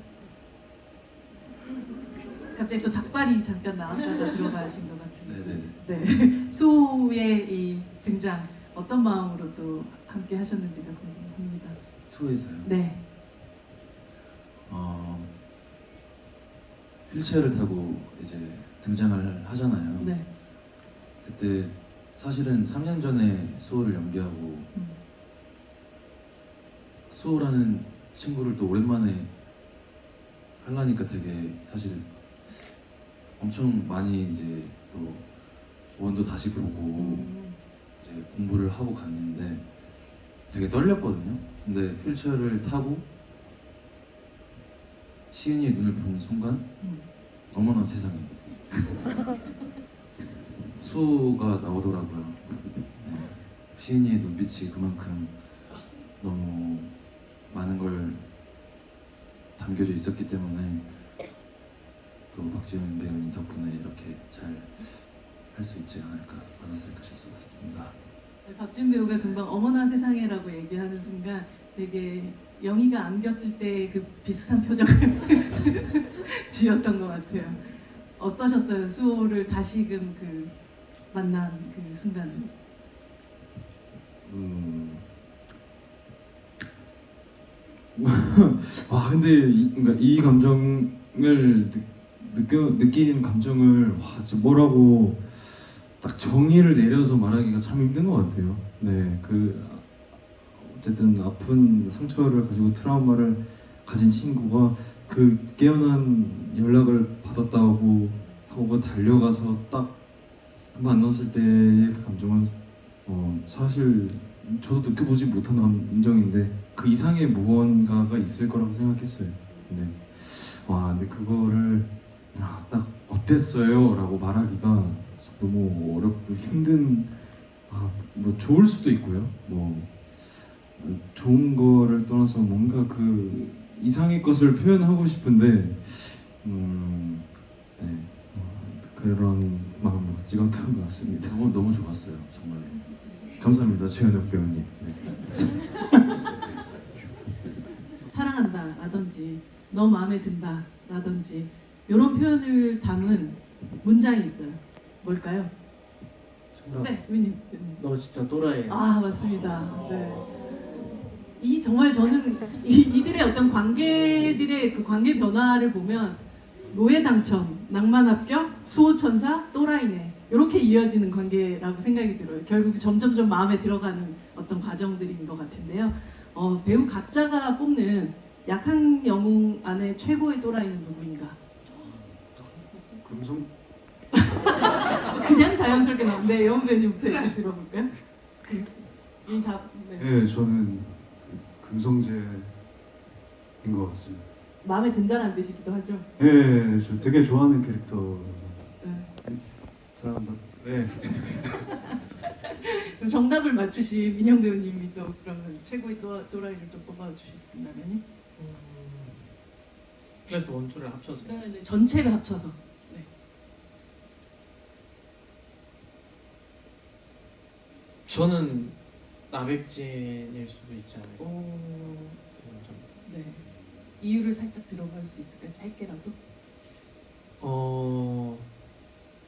갑자기 또 닭발이 잠깐 나왔다가 들어가신 것 같은데. 네, 수호의 이 등장 어떤 마음으로 또 함께 하셨는지가 궁금합니다. 2에서요? 네. 휠체어를 타고 이제 등장을 하잖아요. 네. 그때 사실은 3년 전에 수호를 연기하고 수호라는 친구를 또 오랜만에 하려니까 되게 사실 엄청 많이 이제 또 원도 다시 보고 이제 공부를 하고 갔는데 되게 떨렸거든요. 근데 휠체어를 타고 시은이의 눈을 본 순간 어머나 세상에 수호가 나오더라고요. 네. 시은이의 눈빛이 그만큼 너무 많은 걸 담겨져 있었기 때문에 또 박지훈 배우님 덕분에 이렇게 잘 할 수 있지 않았을까 싶습니다. 박준 배우가 금방 어머나 세상에라고 얘기하는 순간 되게 영희가 안겼을 때 그 비슷한 표정을 지었던 것 같아요. 어떠셨어요? 수호를 다시금 그 만난 그 순간은? 와 근데 그러니까 이 감정을 느끼는 감정을 와 진짜 뭐라고 딱 정의를 내려서 말하기가 참 힘든 것 같아요. 네, 그 어쨌든 아픈 상처를 가지고 트라우마를 가진 친구가 그 깨어난 연락을 받았다고 하고 달려가서 딱 만났을 때의 그 감정은 사실 저도 느껴보지 못한 감정인데 그 이상의 무언가가 있을 거라고 생각했어요. 네. 와 근데 그거를 딱 어땠어요? 라고 말하기가 너무 어렵고 힘든 뭐 좋을 수도 있고요. 뭐 좋은 거를 떠나서 뭔가 그 이상의 것을 표현하고 싶은데 네. 그런 마음으로 찍었던 것 같습니다. 너무 좋았어요. 정말 감사합니다. 최현욱 배우님. 네. 사랑한다 라든지 너 마음에 든다 라든지 이런 표현을 담은 문장이 있어요. 뭘까요? 네, 위님. 너 진짜 또라이야. 아 맞습니다. 네. 이 정말 저는 이들의 어떤 관계들의 그 관계 변화를 보면 노예 당첨, 낭만 합격, 수호 천사, 또라이네 이렇게 이어지는 관계라고 생각이 들어요. 결국 점점점 마음에 들어가는 어떤 과정들인 것 같은데요. 배우 각자가 뽑는 약한 영웅 안에 최고의 또라이는 누구인가? 금성 그냥 자연스럽게 나오는데 영웅 배우님부터 이렇게 들어볼까요? 이 답. 네. 네, 저는 금성재인 것 같습니다. 마음에 든다는 뜻이기도 하죠. 네, 저 되게 좋아하는 캐릭터. 네. 사랑한다. 네. 그럼 정답을 맞추신 민영 배우님이 또 그러면 최고의 또라이를 또 뽑아주신다면요? 클래스 1, 2를 합쳐서. 네, 전체를 합쳐서. 네. 저는 나백진일 수도 있지 않을까 오. 생각합니다. 네. 이유를 살짝 들어볼 수 있을까요? 짧게라도?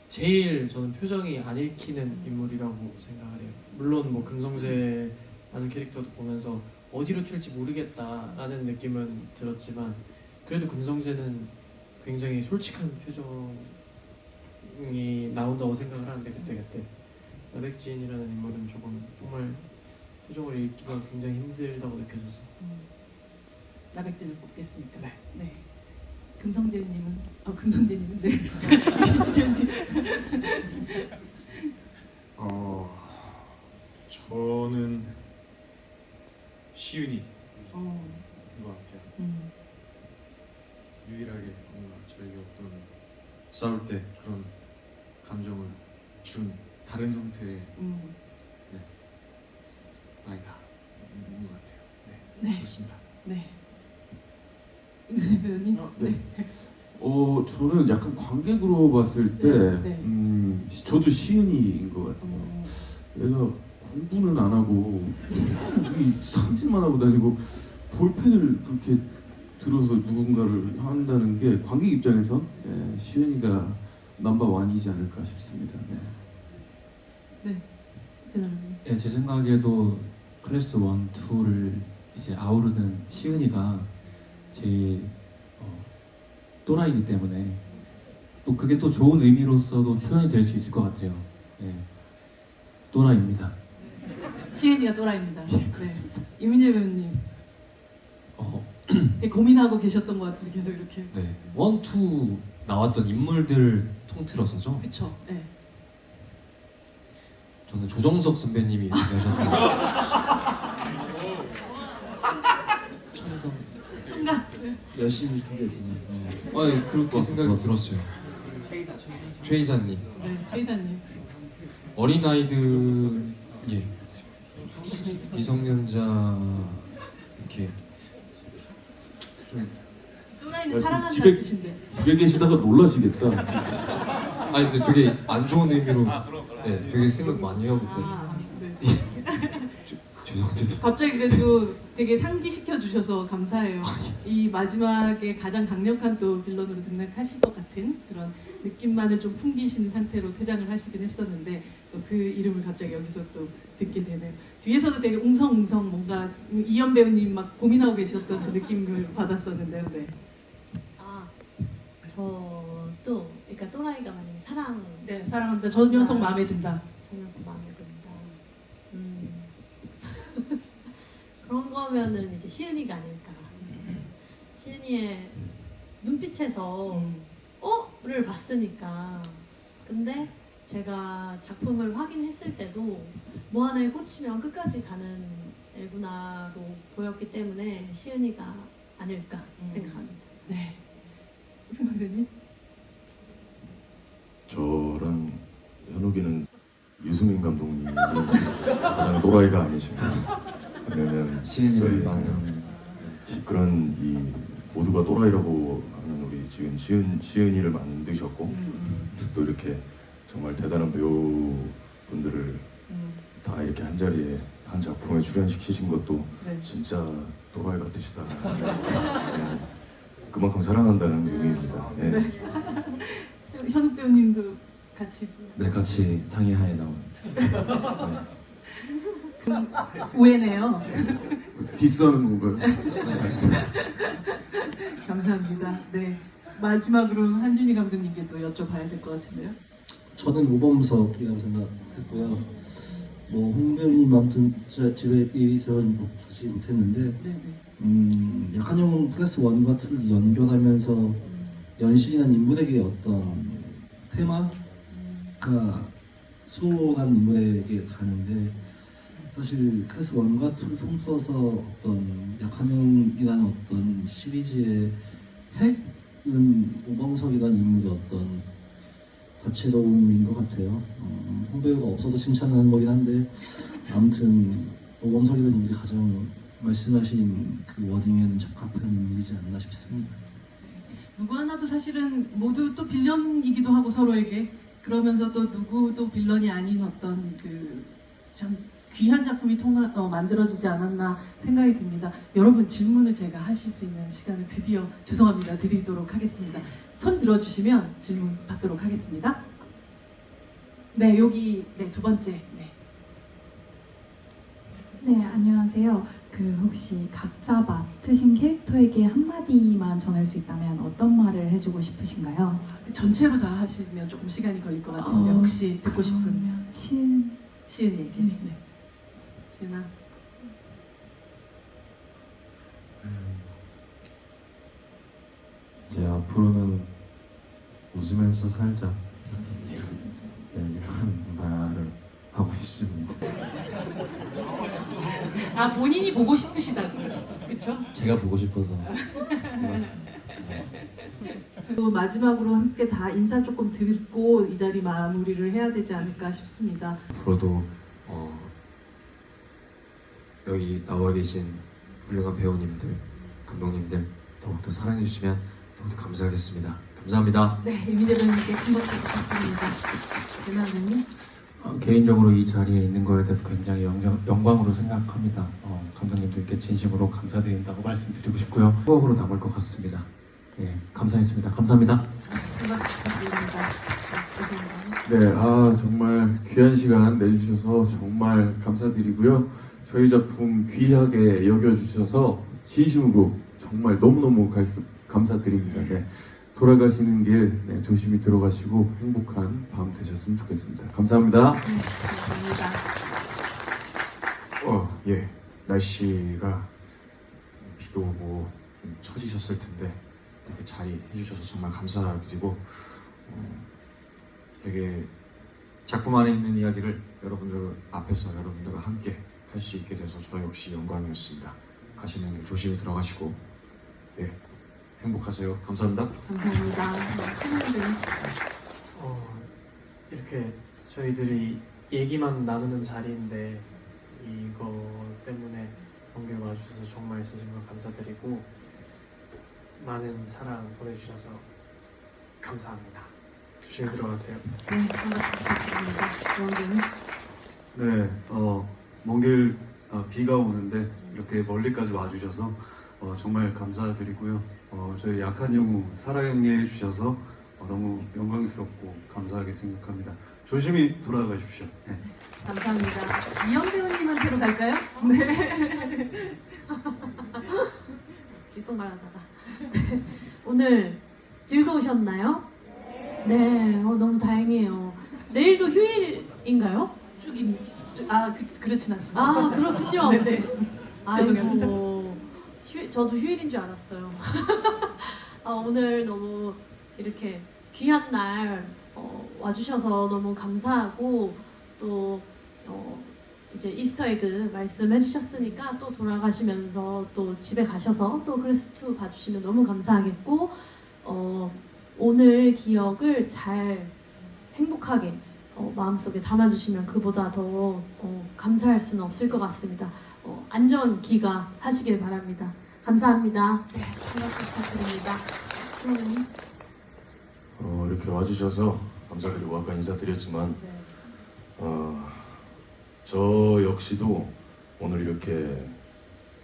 제일 저는 표정이 안 읽히는 인물이라고 생각을 해요. 물론 뭐 금성재라는 캐릭터도 보면서 어디로 튈지 모르겠다라는 느낌은 들었지만 그래도 금성재는 굉장히 솔직한 표정이 나온다고 생각을 하는데 그때 나백진이라는 인물은 조금 정말 표정을 읽기가 굉장히 힘들다고 느껴져서 나백진을 뽑겠습니까? 네. 네. 금성재님은 금성재님은 네. 이주재님. 저는 시윤이인 어. 것 같아요. 유일하게 뭔가 저에게 어떤 싸울 때 그런 감정을 준 다른 형태의 네. 아이다 것 같아요. 네, 네. 그렇습니다. 네. 이주재 배우님. 네. 저는 약간 관객으로 봤을 때, 저도 시은이인 것 같아요. 얘가 공부는 안 하고, 이 상질만 하고 다니고, 볼펜을 그렇게 들어서 누군가를 한다는 게 관객 입장에서 시은이가 넘버원이지 않을까 싶습니다. 네. 네, 제 생각에도 클래스 1, 2를 이제 아우르는 시은이가 제일 또라이기 때문에 또 그게 또 좋은 의미로서도 표현이 될 수 있을 것 같아요. 네, 또라이입니다. 시은이가 또라이입니다. 네. 이민재 배우님. 되게 고민하고 계셨던 것 같은데 계속 이렇게. 네, 1, 2 나왔던 인물들 통틀어서죠. 그렇죠. 네. 저는 조정석 선배님이 얘기하셨던 열심히 준비했군요. 그렇게 생각이 들었어요. 최이사님. 네, 최이사님. 어린아이들, 예. 미성년자, 이렇게. 또라이는 사랑한다는 집에- 뜻인데. 집에 계시다가 놀라시겠다. 아니, 근데 되게 안 좋은 의미로, 네, 되게 생각 많이 하고 있거든요. 아, 네. 죄송합니다. 갑자기 그래도 되게 상기시켜 주셔서 감사해요. 이 마지막에 가장 강력한 또 빌런으로 등락하실 것 같은 그런 느낌만을 좀 풍기시는 상태로 퇴장을 하시긴 했었는데 또 그 이름을 갑자기 여기서 또 듣게 되네요. 뒤에서도 되게 웅성웅성 뭔가 이현 배우님 막 고민하고 계셨던 그 느낌을 받았었는데요. 네. 아, 저도 그러니까 또라이가 만약에 사랑. 네, 사랑한다. 저 녀석 마음에 든다. 저 녀석 마음에 든다. 그런 거면은 이제 시은이가 아닐까. 시은이의 눈빛에서 를 봤으니까. 근데 제가 작품을 확인했을 때도 뭐 하나에 꽂히면 끝까지 가는 애구나로 보였기 때문에 시은이가 아닐까 생각합니다. 네. 승관님? 저랑 현욱이는 유승민 감독님이 가장 또라이가 아니신가. 왜냐면 시은이를 만나면 그런 이 모두가 또라이라고 하는 우리 지금 시은이를 만드셨고 또 이렇게 정말 대단한 배우분들을 다 이렇게 한 자리에 한 작품에 출연시키신 것도 네. 진짜 또라이 같으시다. 네. 그만큼 사랑한다는 의미입니다. 네. 네. 현욱 배우님도 같이. 네, 같이 상의하에 나온. 우애네요. 디스하는 건가요? 감사합니다. 네. 마지막으로 한준희 감독님께 또 여쭤봐야 될 것 같은데요. 저는 오범석이라고 생각했고요. 뭐 홍배우님 아무튼 집에 비해서는 보지 못했는데 약한영 클래스 1과 2를 연결하면서 연신이라는 인물에게 어떤 테마가 수호라는 인물에게 가는데 사실 클래스 1과 2를 통틀어서 어떤 약한영이라는 어떤 시리즈의 핵은 오범석이라는 인물의 어떤 다채로움인 것 같아요. 홍배우가 없어서 칭찬하는 거긴 한데 아무튼 오범석이라는 인물이 가장 말씀하신 그 워딩에는 적합한 인물이지 않나 싶습니다. 누구 하나도 사실은 모두 또 빌런이기도 하고 서로에게 그러면서 또 누구도 빌런이 아닌 어떤 그 참 귀한 작품이 만들어지지 않았나 생각이 듭니다. 여러분 질문을 제가 하실 수 있는 시간을 드디어 죄송합니다 드리도록 하겠습니다. 손 들어주시면 질문 받도록 하겠습니다. 네, 여기 네, 두 번째. 네. 네, 안녕하세요. 혹시 각자 맡으신 캐릭터에게 한마디만 전할 수 있다면 어떤 말을 해주고 싶으신가요? 전체로 다 하시면 조금 시간이 걸릴 것 같은데 혹시 듣고 싶은 시은이에게. 네. 시은아. 이제 앞으로는 웃으면서 살자. 이런 말을 하고 싶습니다. 아, 본인이 보고 싶으시다고. 그렇죠? 제가 보고 싶어서. 또 마지막으로 함께 다 인사 조금 듣고 이 자리 마무리를 해야 되지 않을까 싶습니다. 앞으로도 여기 나와 계신 훌륭한 배우님들, 감독님들 더욱더 사랑해 주시면 더욱더 감사하겠습니다. 감사합니다. 네, 이민재 배우님께 큰 박수 부탁드립니다. 대나무님. 개인적으로 이 자리에 있는 거에 대해서 굉장히 영광으로 생각합니다. 감독님들께 진심으로 감사드린다고 말씀드리고 싶고요. 추억으로 남을 것 같습니다. 예, 감사했습니다. 감사합니다. 큰 박수 부탁드립니다. 네, 정말 귀한 시간 내주셔서 정말 감사드리고요. 저희 작품 귀하게 여겨주셔서 진심으로 정말 너무너무 감사드립니다. 네, 돌아가시는 길 조심히 들어가시고 행복한 밤 되셨으면 좋겠습니다. 감사합니다. 감사합니다. 예. 날씨가 비도 오고 좀 처지셨을 텐데 이렇게 자리 해주셔서 정말 감사드리고 되게 작품 안에 있는 이야기를 여러분들 앞에서 여러분들과 함께 할 수 있게 돼서 저 역시 영광이었습니다. 가시는 길 조심히 들어가시고 행복하세요. 감사합니다. 감사합니다. 팬분들. 이렇게 저희들이 얘기만 나누는 자리인데 이거 때문에 먼길 와주셔서 정말 진심으로 감사드리고 많은 사랑 보내주셔서 감사합니다. 조심히 들어가세요. 네, 반갑습니다. 원빈. 네, 먼 길 비가 오는데 이렇게 멀리까지 와주셔서 정말 감사드리고요. 저희 약한 영웅 사랑해 주셔서 너무 영광스럽고 감사하게 생각합니다. 조심히 돌아가십시오. 네. 감사합니다. 이영 배우님한테로 갈까요? 네. 뒷속말하다가 오늘 즐거우셨나요? 네, 너무 다행이에요. 내일도 휴일인가요? 그렇진 않습니다. 아, 그렇군요. 네네. 죄송합니다. 아이고, 저도 휴일인 줄 알았어요. 오늘 너무 이렇게 귀한 날 와주셔서 너무 감사하고 또 이제 이스터에그 말씀해 주셨으니까 또 돌아가시면서 또 집에 가셔서 또 클래스2 봐주시면 너무 감사하겠고 오늘 기억을 잘 행복하게 마음속에 담아주시면 그보다 더 감사할 수는 없을 것 같습니다. 안전 귀가하시길 바랍니다. 감사합니다. 네, 생각 부탁드립니다. 이렇게 와주셔서 감사드리고 아까 인사드렸지만 저 역시도 오늘 이렇게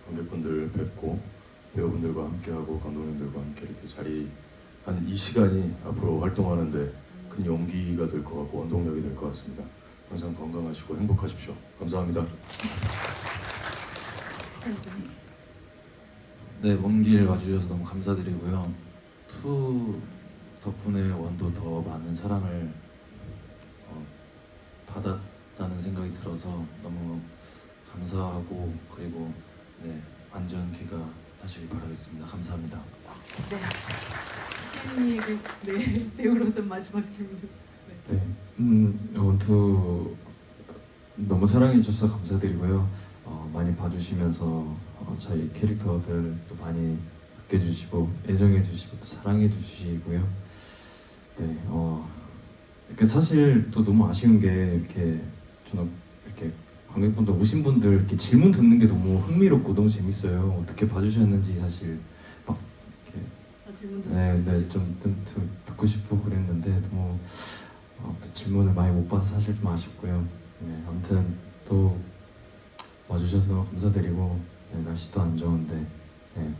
관객분들 뵙고 배우분들과 함께하고 감독님들과 함께 이렇게 자리한 이 시간이 앞으로 활동하는데 큰 용기가 될 것 같고 원동력이 될 것 같습니다. 항상 건강하시고 행복하십시오. 감사합니다. 네, 먼 길 와주셔서 너무 감사드리고요. 2 덕분에 원도 더 많은 사랑을 받았다는 생각이 들어서 너무 감사하고 그리고 네, 안전 귀가 하시길 바라겠습니다. 감사합니다. 네. 시은이에게 네, 배우로서 마지막 질문. 네, 원투 너무 사랑해 주셔서 감사드리고요. 많이 봐주시면서 저희 캐릭터들 또 많이 아껴주시고 애정해 주시고 또 사랑해 주시고요. 네, 이렇게 사실 또 너무 아쉬운 게 이렇게 저는 이렇게 관객분들 오신 분들 이렇게 질문 듣는 게 너무 흥미롭고 너무 재밌어요. 어떻게 봐주셨는지 사실 막 이렇게 좀 듣고 싶고 그랬는데 너무 또 질문을 많이 못 봐서 사실 좀 아쉽고요. 네, 아무튼 또 와주셔서 감사드리고 날씨도 안 좋은데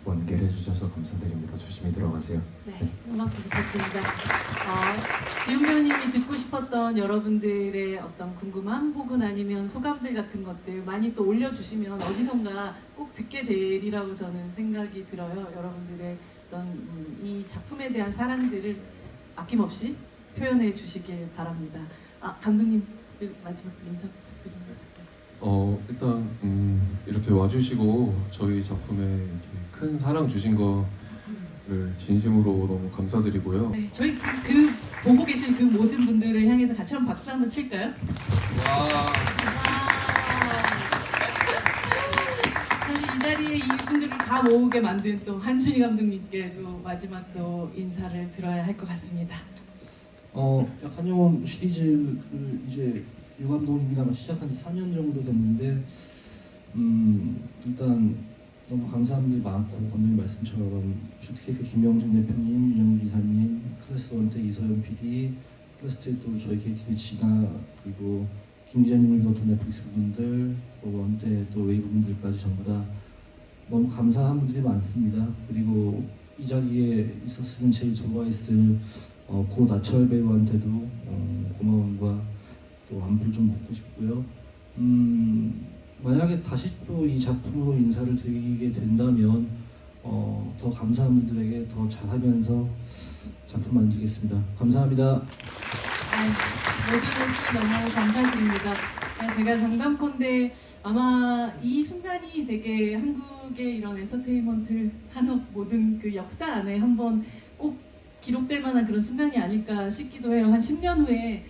먼 길 해주셔서 감사드립니다. 조심히 들어가세요. 네, 음악 부탁드립니다. 지훈 배우님이 듣고 싶었던 여러분들의 어떤 궁금함 혹은 아니면 소감들 같은 것들 많이 또 올려주시면 어디선가 꼭 듣게 되리라고 저는 생각이 들어요. 여러분들의 어떤 이 작품에 대한 사랑들을 아낌없이 표현해 주시길 바랍니다. 감독님 마지막 인사 부탁드립니다. 일단 이렇게 와주시고 저희 작품에 이렇게 큰 사랑 주신 거를 진심으로 너무 감사드리고요. 네, 저희 보고 계신 그 모든 분들을 향해서 같이 한번 박수 한번 칠까요? 와. 사실 이 자리에 이분들을 다 모으게 만든 또 한준희 감독님께도 마지막 또 인사를 들어야 할 것 같습니다. 약한 영웅 시리즈를 이제 유 감독님이랑 시작한 지 4년 정도 됐는데 일단 너무 감사한 분들이 많고 감독님 말씀처럼 쇼트케이크 김영준 대표님, 이정우 기사님, 클래스 1 때 이서연 PD, 클래스 2에 또 저희 KTV 진아 그리고 김 기자님을 비롯한 넷플릭스 분들 또 1 때 또 웨이브 분들까지 전부 다 너무 감사한 분들이 많습니다. 그리고 이 자리에 있었으면 제일 좋아했을 고 나철 배우한테도 고마움과 또 안부를 좀 묻고 싶고요. 만약에 다시 또 이 작품으로 인사를 드리게 된다면 더 감사한 분들에게 더 잘하면서 작품 만들겠습니다. 감사합니다. 모두 너무 감사드립니다. 제가 장담컨대 아마 이 순간이 되게 한국의 이런 엔터테인먼트 산업 모든 그 역사 안에 한번 꼭 기록될 만한 그런 순간이 아닐까 싶기도 해요. 한 10년 후에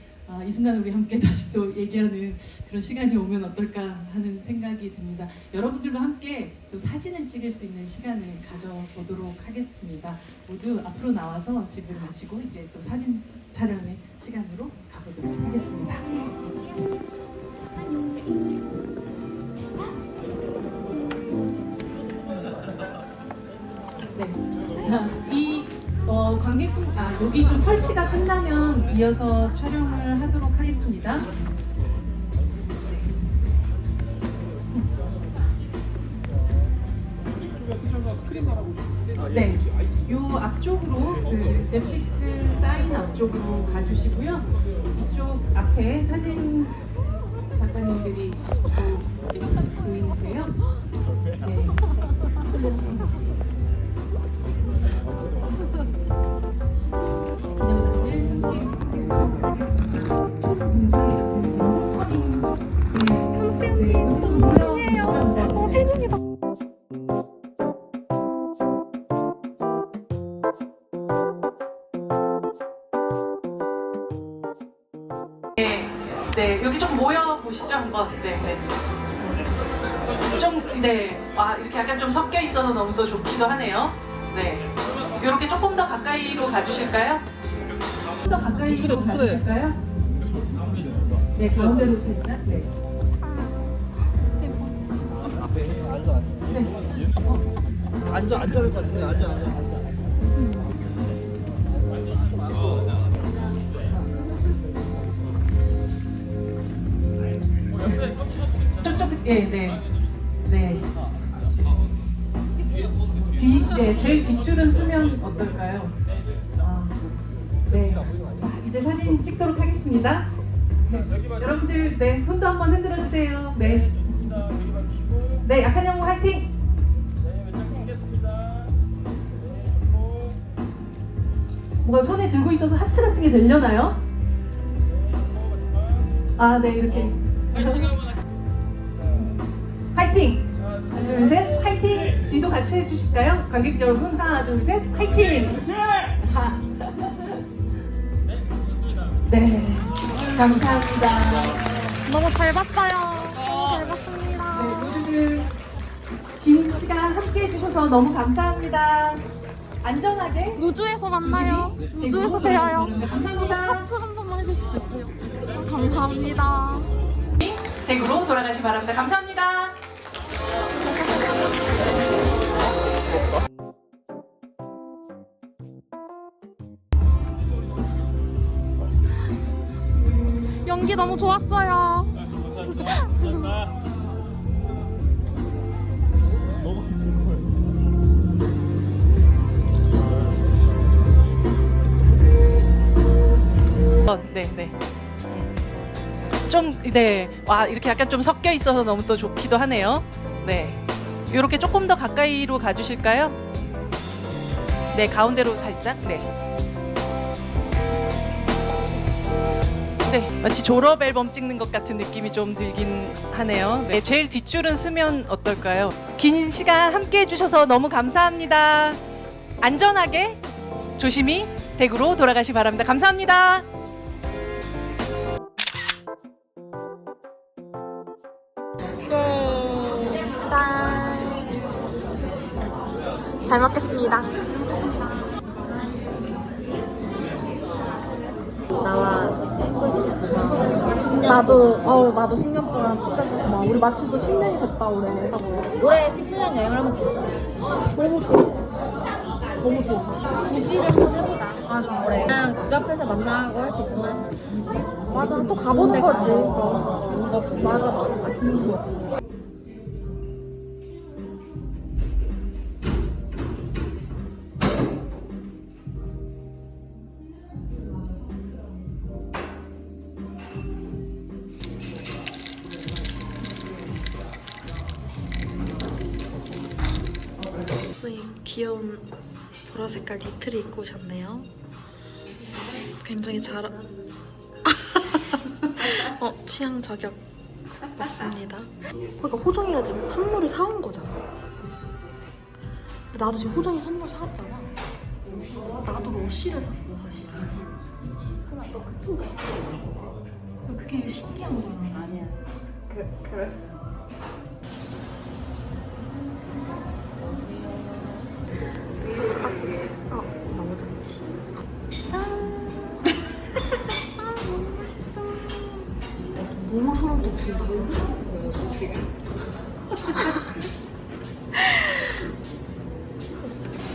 이 순간 우리 함께 다시 또 얘기하는 그런 시간이 오면 어떨까 하는 생각이 듭니다. 여러분들과 함께 또 사진을 찍을 수 있는 시간을 가져보도록 하겠습니다. 모두 앞으로 나와서 집을 마치고 이제 또 사진 촬영의 시간으로 가보도록 하겠습니다. 네. 관객분, 여기 좀 설치가 끝나면 이어서 촬영을 하도록 하겠습니다. 네, 요 앞쪽으로 그 넷플릭스 사인 앞쪽으로 가주시고요. 이쪽 앞에 사진 작가님들이 보이는데요. 네. 네, 여기 좀 모여 보시죠 한번. 네. 이렇게 약간 좀 섞여 있어서 너무 더 좋기도 하네요. 네, 이렇게 조금 더 가까이로 가주실까요? 좀 더 가까이로 가주실까요? 네, 가운데로 살짝. 네. 앉아야 될 것 같은데 앉아. 저쪽, 네. 제일 뒷줄은 쓰면 어떨까요? 네. 자, 이제 사진 찍도록 하겠습니다. 네. 여러분들, 네, 손도 한번 흔들어 주세요. 네. 네, 약한 영웅 화이팅! 뭔가 손에 들고 있어서 하트 같은 게 되려나요? 네, 이렇게. 화이팅! 하나, 둘, 셋, 화이팅! 뒤도 같이 해주실까요? 관객 여러분, 하나, 둘, 셋, 화이팅! 네, 감사합니다. 너무 잘 봤어요. 너무 잘 봤습니다. 네, 모두들 긴 시간 함께 해주셔서 너무 감사합니다. 안전하게 누주에서 만나요. 누주에서 뵈어요. 감사합니다. 하트 한 번만 해주실 수 있어요? 감사합니다. 댁으로 돌아가시 바랍니다. 감사합니다. 연기 너무 좋았어요. 이렇게 약간 좀 섞여 있어서 너무 또 좋기도 하네요. 네. 이렇게 조금 더 가까이로 가주실까요? 네, 가운데로 살짝. 네. 네, 마치 졸업 앨범 찍는 것 같은 느낌이 좀 들긴 하네요. 네, 제일 뒷줄은 쓰면 어떨까요? 긴 시간 함께 해주셔서 너무 감사합니다. 안전하게 조심히 댁으로 돌아가시 바랍니다. 감사합니다. 잘 먹겠습니다. 나와 친구들 나도 10년 동안 친구였구나. 우리 마침 또 10년이 됐다 올해. 올해 10주년 여행을 한번 가자. 너무 좋아. 부지를 한번 해보자. 맞아. 올해 그냥 집 앞에서 만나고 할 수 있지만 부지? 맞아. 또 가보는 거지. 맞아. 맛있는 거. 선생님 귀여운 보라 색깔 니트를 입고 오셨네요. 굉장히 잘 취향 저격 맞습니다. 그러니까 호정이가 지금 선물을 사온 거잖아. 근데 나도 지금 호정이 선물 사왔잖아. 나도 러쉬를 샀어 사실. 설마 너 같은 거 같지? 그게 신기한 거야. 아니야. 그럴 수 있어. 좋지 딱 좋지. 너무 좋지. 너무 맛있어. 너무 소름 돋친다. 왜 그러는 거예요 지금?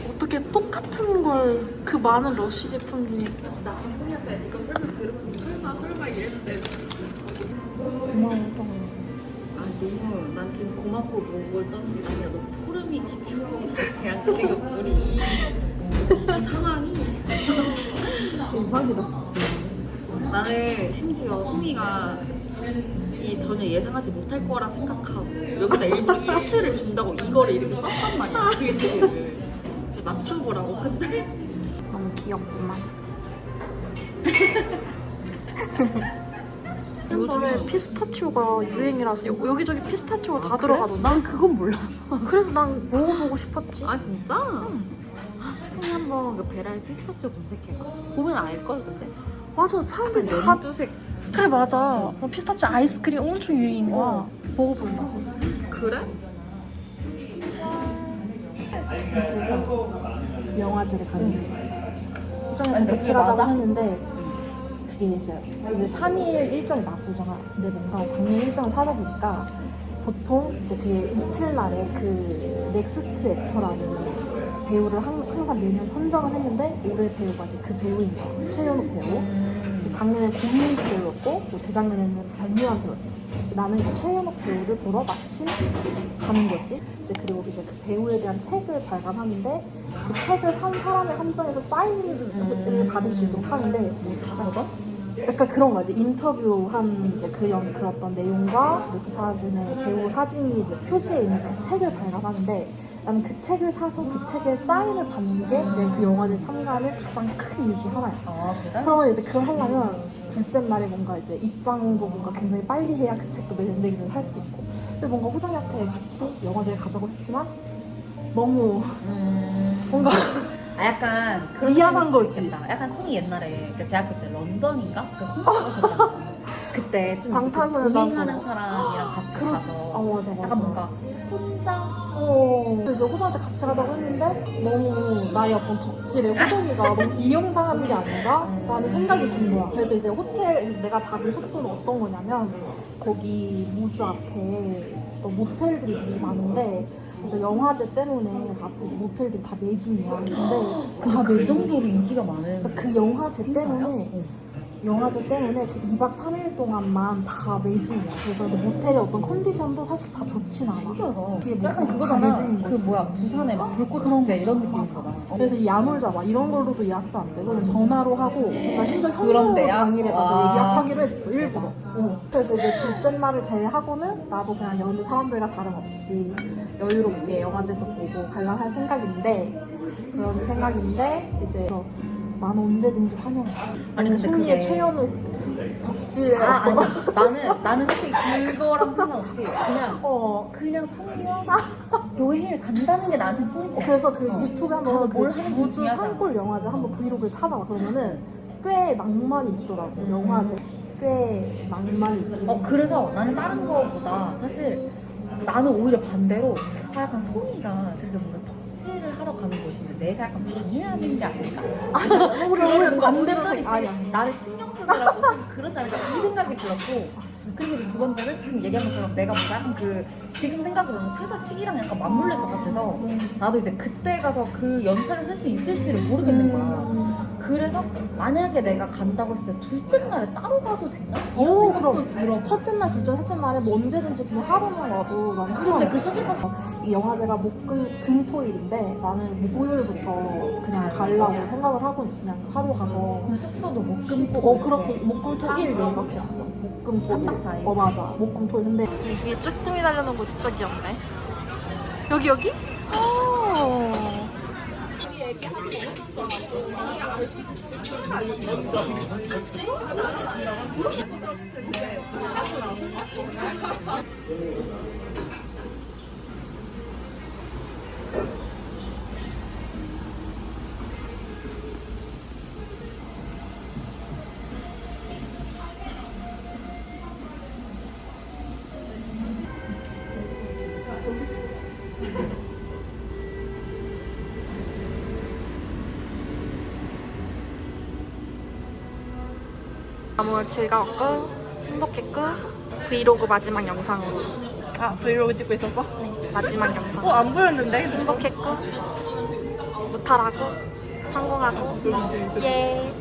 어떻게 똑같은 걸 그 많은 러쉬 제품 중에 진짜 아까 송이한테 이거 설마 이랬는데. 고마워. 너무 난 지금 고맙고 뭘 떠는지 아니야. 너무 소름이 끼치고 그냥 지금 우리 이 상황이 대박이다 진짜. 나는 심지어 송이가 이 전혀 예상하지 못할 거라 생각하고 여기다 일부러 힌트를 준다고 이거를 이렇게 썼단 말이야. 글씨를 맞춰보라고. 근데 너무 귀엽구만. 요즘에 피스타치오가 유행이라서 여기저기 피스타치오 다 들어가던데. 난 그건 몰라. 그래서 난 먹어보고 싶었지. 아 진짜? 송이 한번 그 베라의 피스타치오 검색해봐. 보면 알걸 근데? 맞아, 사람들이 다 연두색. 그래 맞아. 피스타치오 아이스크림 엄청 유행인 거야. 먹어보려고. 그래? 그래서 영화제를 가는데 호정이한테 같이 가자고 했는데 그게 이제 3일 일정이 나서잖아. 근데 뭔가 작년 일정을 찾아보니까 보통 이제 그게 이틀날에 그 넥스트 액터라는 배우를 항상 매년 선정을 했는데 올해 배우가 이제 그 배우인 거야. 최연욱 배우. 작년에 고민수 배우였고 재작년에는 박유한 배우였어. 나는 이제 최연욱 배우를 보러 마침 가는 거지. 이제 그리고 이제 그 배우에 대한 책을 발간하는데 그 책을 산 사람을 한정해서 사인을 받을 수 있도록 하는데 약간 그런 거지. 인터뷰한 이제 그 어떤 내용과 그 사진의 배우 사진이 이제 표지에 있는 그 책을 발간하는데 나는 그 책을 사서 그 책에 사인을 받는 게 내 그 영화제 참가하는 가장 큰 이유 중 하나야. 아 그래? 그러면 이제 그걸 하려면 둘째 날에 뭔가 이제 입장도 뭔가 굉장히 빨리 해야 그 책도 매진되기 전에 살 수 있고. 근데 뭔가 호정이한테 같이 영화제에 가자고 했지만 너무 뭔가 약간 미안한 거지. 있겠다. 약간 송이 옛날에 그 대학교 때 런던인가? 그 콘서트 그때 좀 방탄소년단 고민하는 사람이랑 같이 가서 맞아. 약간 뭔가 혼자 그래서 호정한테 같이 가자고 했는데 너무 나의 어떤 덕질에 호정이가 너무 이용당하는 게 아닌가? 라는 생각이 든 거야. 그래서 이제 호텔에서 내가 잡은 숙소는 어떤 거냐면 거기 무주 앞에 또 모텔들이 되게 많은데 그래서 영화제 때문에 그 앞에 이제 모텔들이 다 매진이야. 근데 다 그 매진이었어. 정도로 인기가 많은 그러니까 그 영화제 때문에 그 2박 3일 동안만 다 매진이야. 그래서 근데 모텔의 어떤 컨디션도 사실 다 좋진 않아. 신기하다. 그게 약간 다 그거잖아. 매진인 그 거지. 뭐야 부산에 막 불꽃 축제 이런 느낌이잖아. 그래서 이 야놀자 이런 걸로도 예약도 안 되고 그냥 전화로 하고 나 심지어 그런 현금으로 데야? 당일에 가서 와. 예약하기로 했어 일부러. 그래서 이제 둘째 날을 제외하고는 나도 그냥 여느 사람들과 다름없이 여유롭게 영화제도 보고 갈라 할 생각인데 이제 나는 언제든지 환영해. 아니, 근데 송이의 그게- 최연욱 덕질에 아니 어떤 나는 솔직히 그거랑 상관없이 그냥 송이가 여행을 간다는 게 나한테 포인트야. 그래서 그 유튜브에 한번 뭘 그 하는지 무주 중요하지 않아. 산골 영화제 한번 브이로그를 찾아봐. 그러면은 꽤 낭만이 있더라고. 영화제 꽤 낭만이 있긴 해. 그래서 나는 다른 거보다 사실 나는 오히려 반대로 약간 송이가 되게 뭔가 덕질을 하러 가는 곳인데 내가 약간 방해하는 게 아닐까? 오히려 반대로 생각이지. 나를 신경 쓰느라고 좀 그러지 않을까 이 생각이 들었고 그리고 이제 두 번째는 지금 얘기한 것처럼 내가 뭔가 약간 그 지금 생각으로는 퇴사 시기랑 약간 맞물릴 것 같아서 나도 이제 그때 가서 그 연차를 쓸 수 있을지를 모르겠는 거야. 그래서 만약에 내가 간다고 했을 때 둘째 날에 따로 가도 되나? 이런 생각도 들어. 첫째 날, 둘째 날, 셋째 날에 뭐 언제든지 그냥 하루만 와도 난 근데 상관없어. 그 셔틀버스 이 영화제가 금토일인데 나는 목요일부터 그냥 가려고 생각을 하고 있어. 그냥 하루 가서 숙소도 목금토 그렇게 목금토일 연락했어. 목금토일. 맞아. 목금토일. 근데 위에 쭈꾸미 달려놓은 거 진짜 귀엽네. 여기? 너무 즐거웠고 행복했고 브이로그 마지막 영상으로. 아, 브이로그 찍고 있었어? 네, 마지막 영상. 안 보였는데? 행복했고 무탈하고 성공하고 예.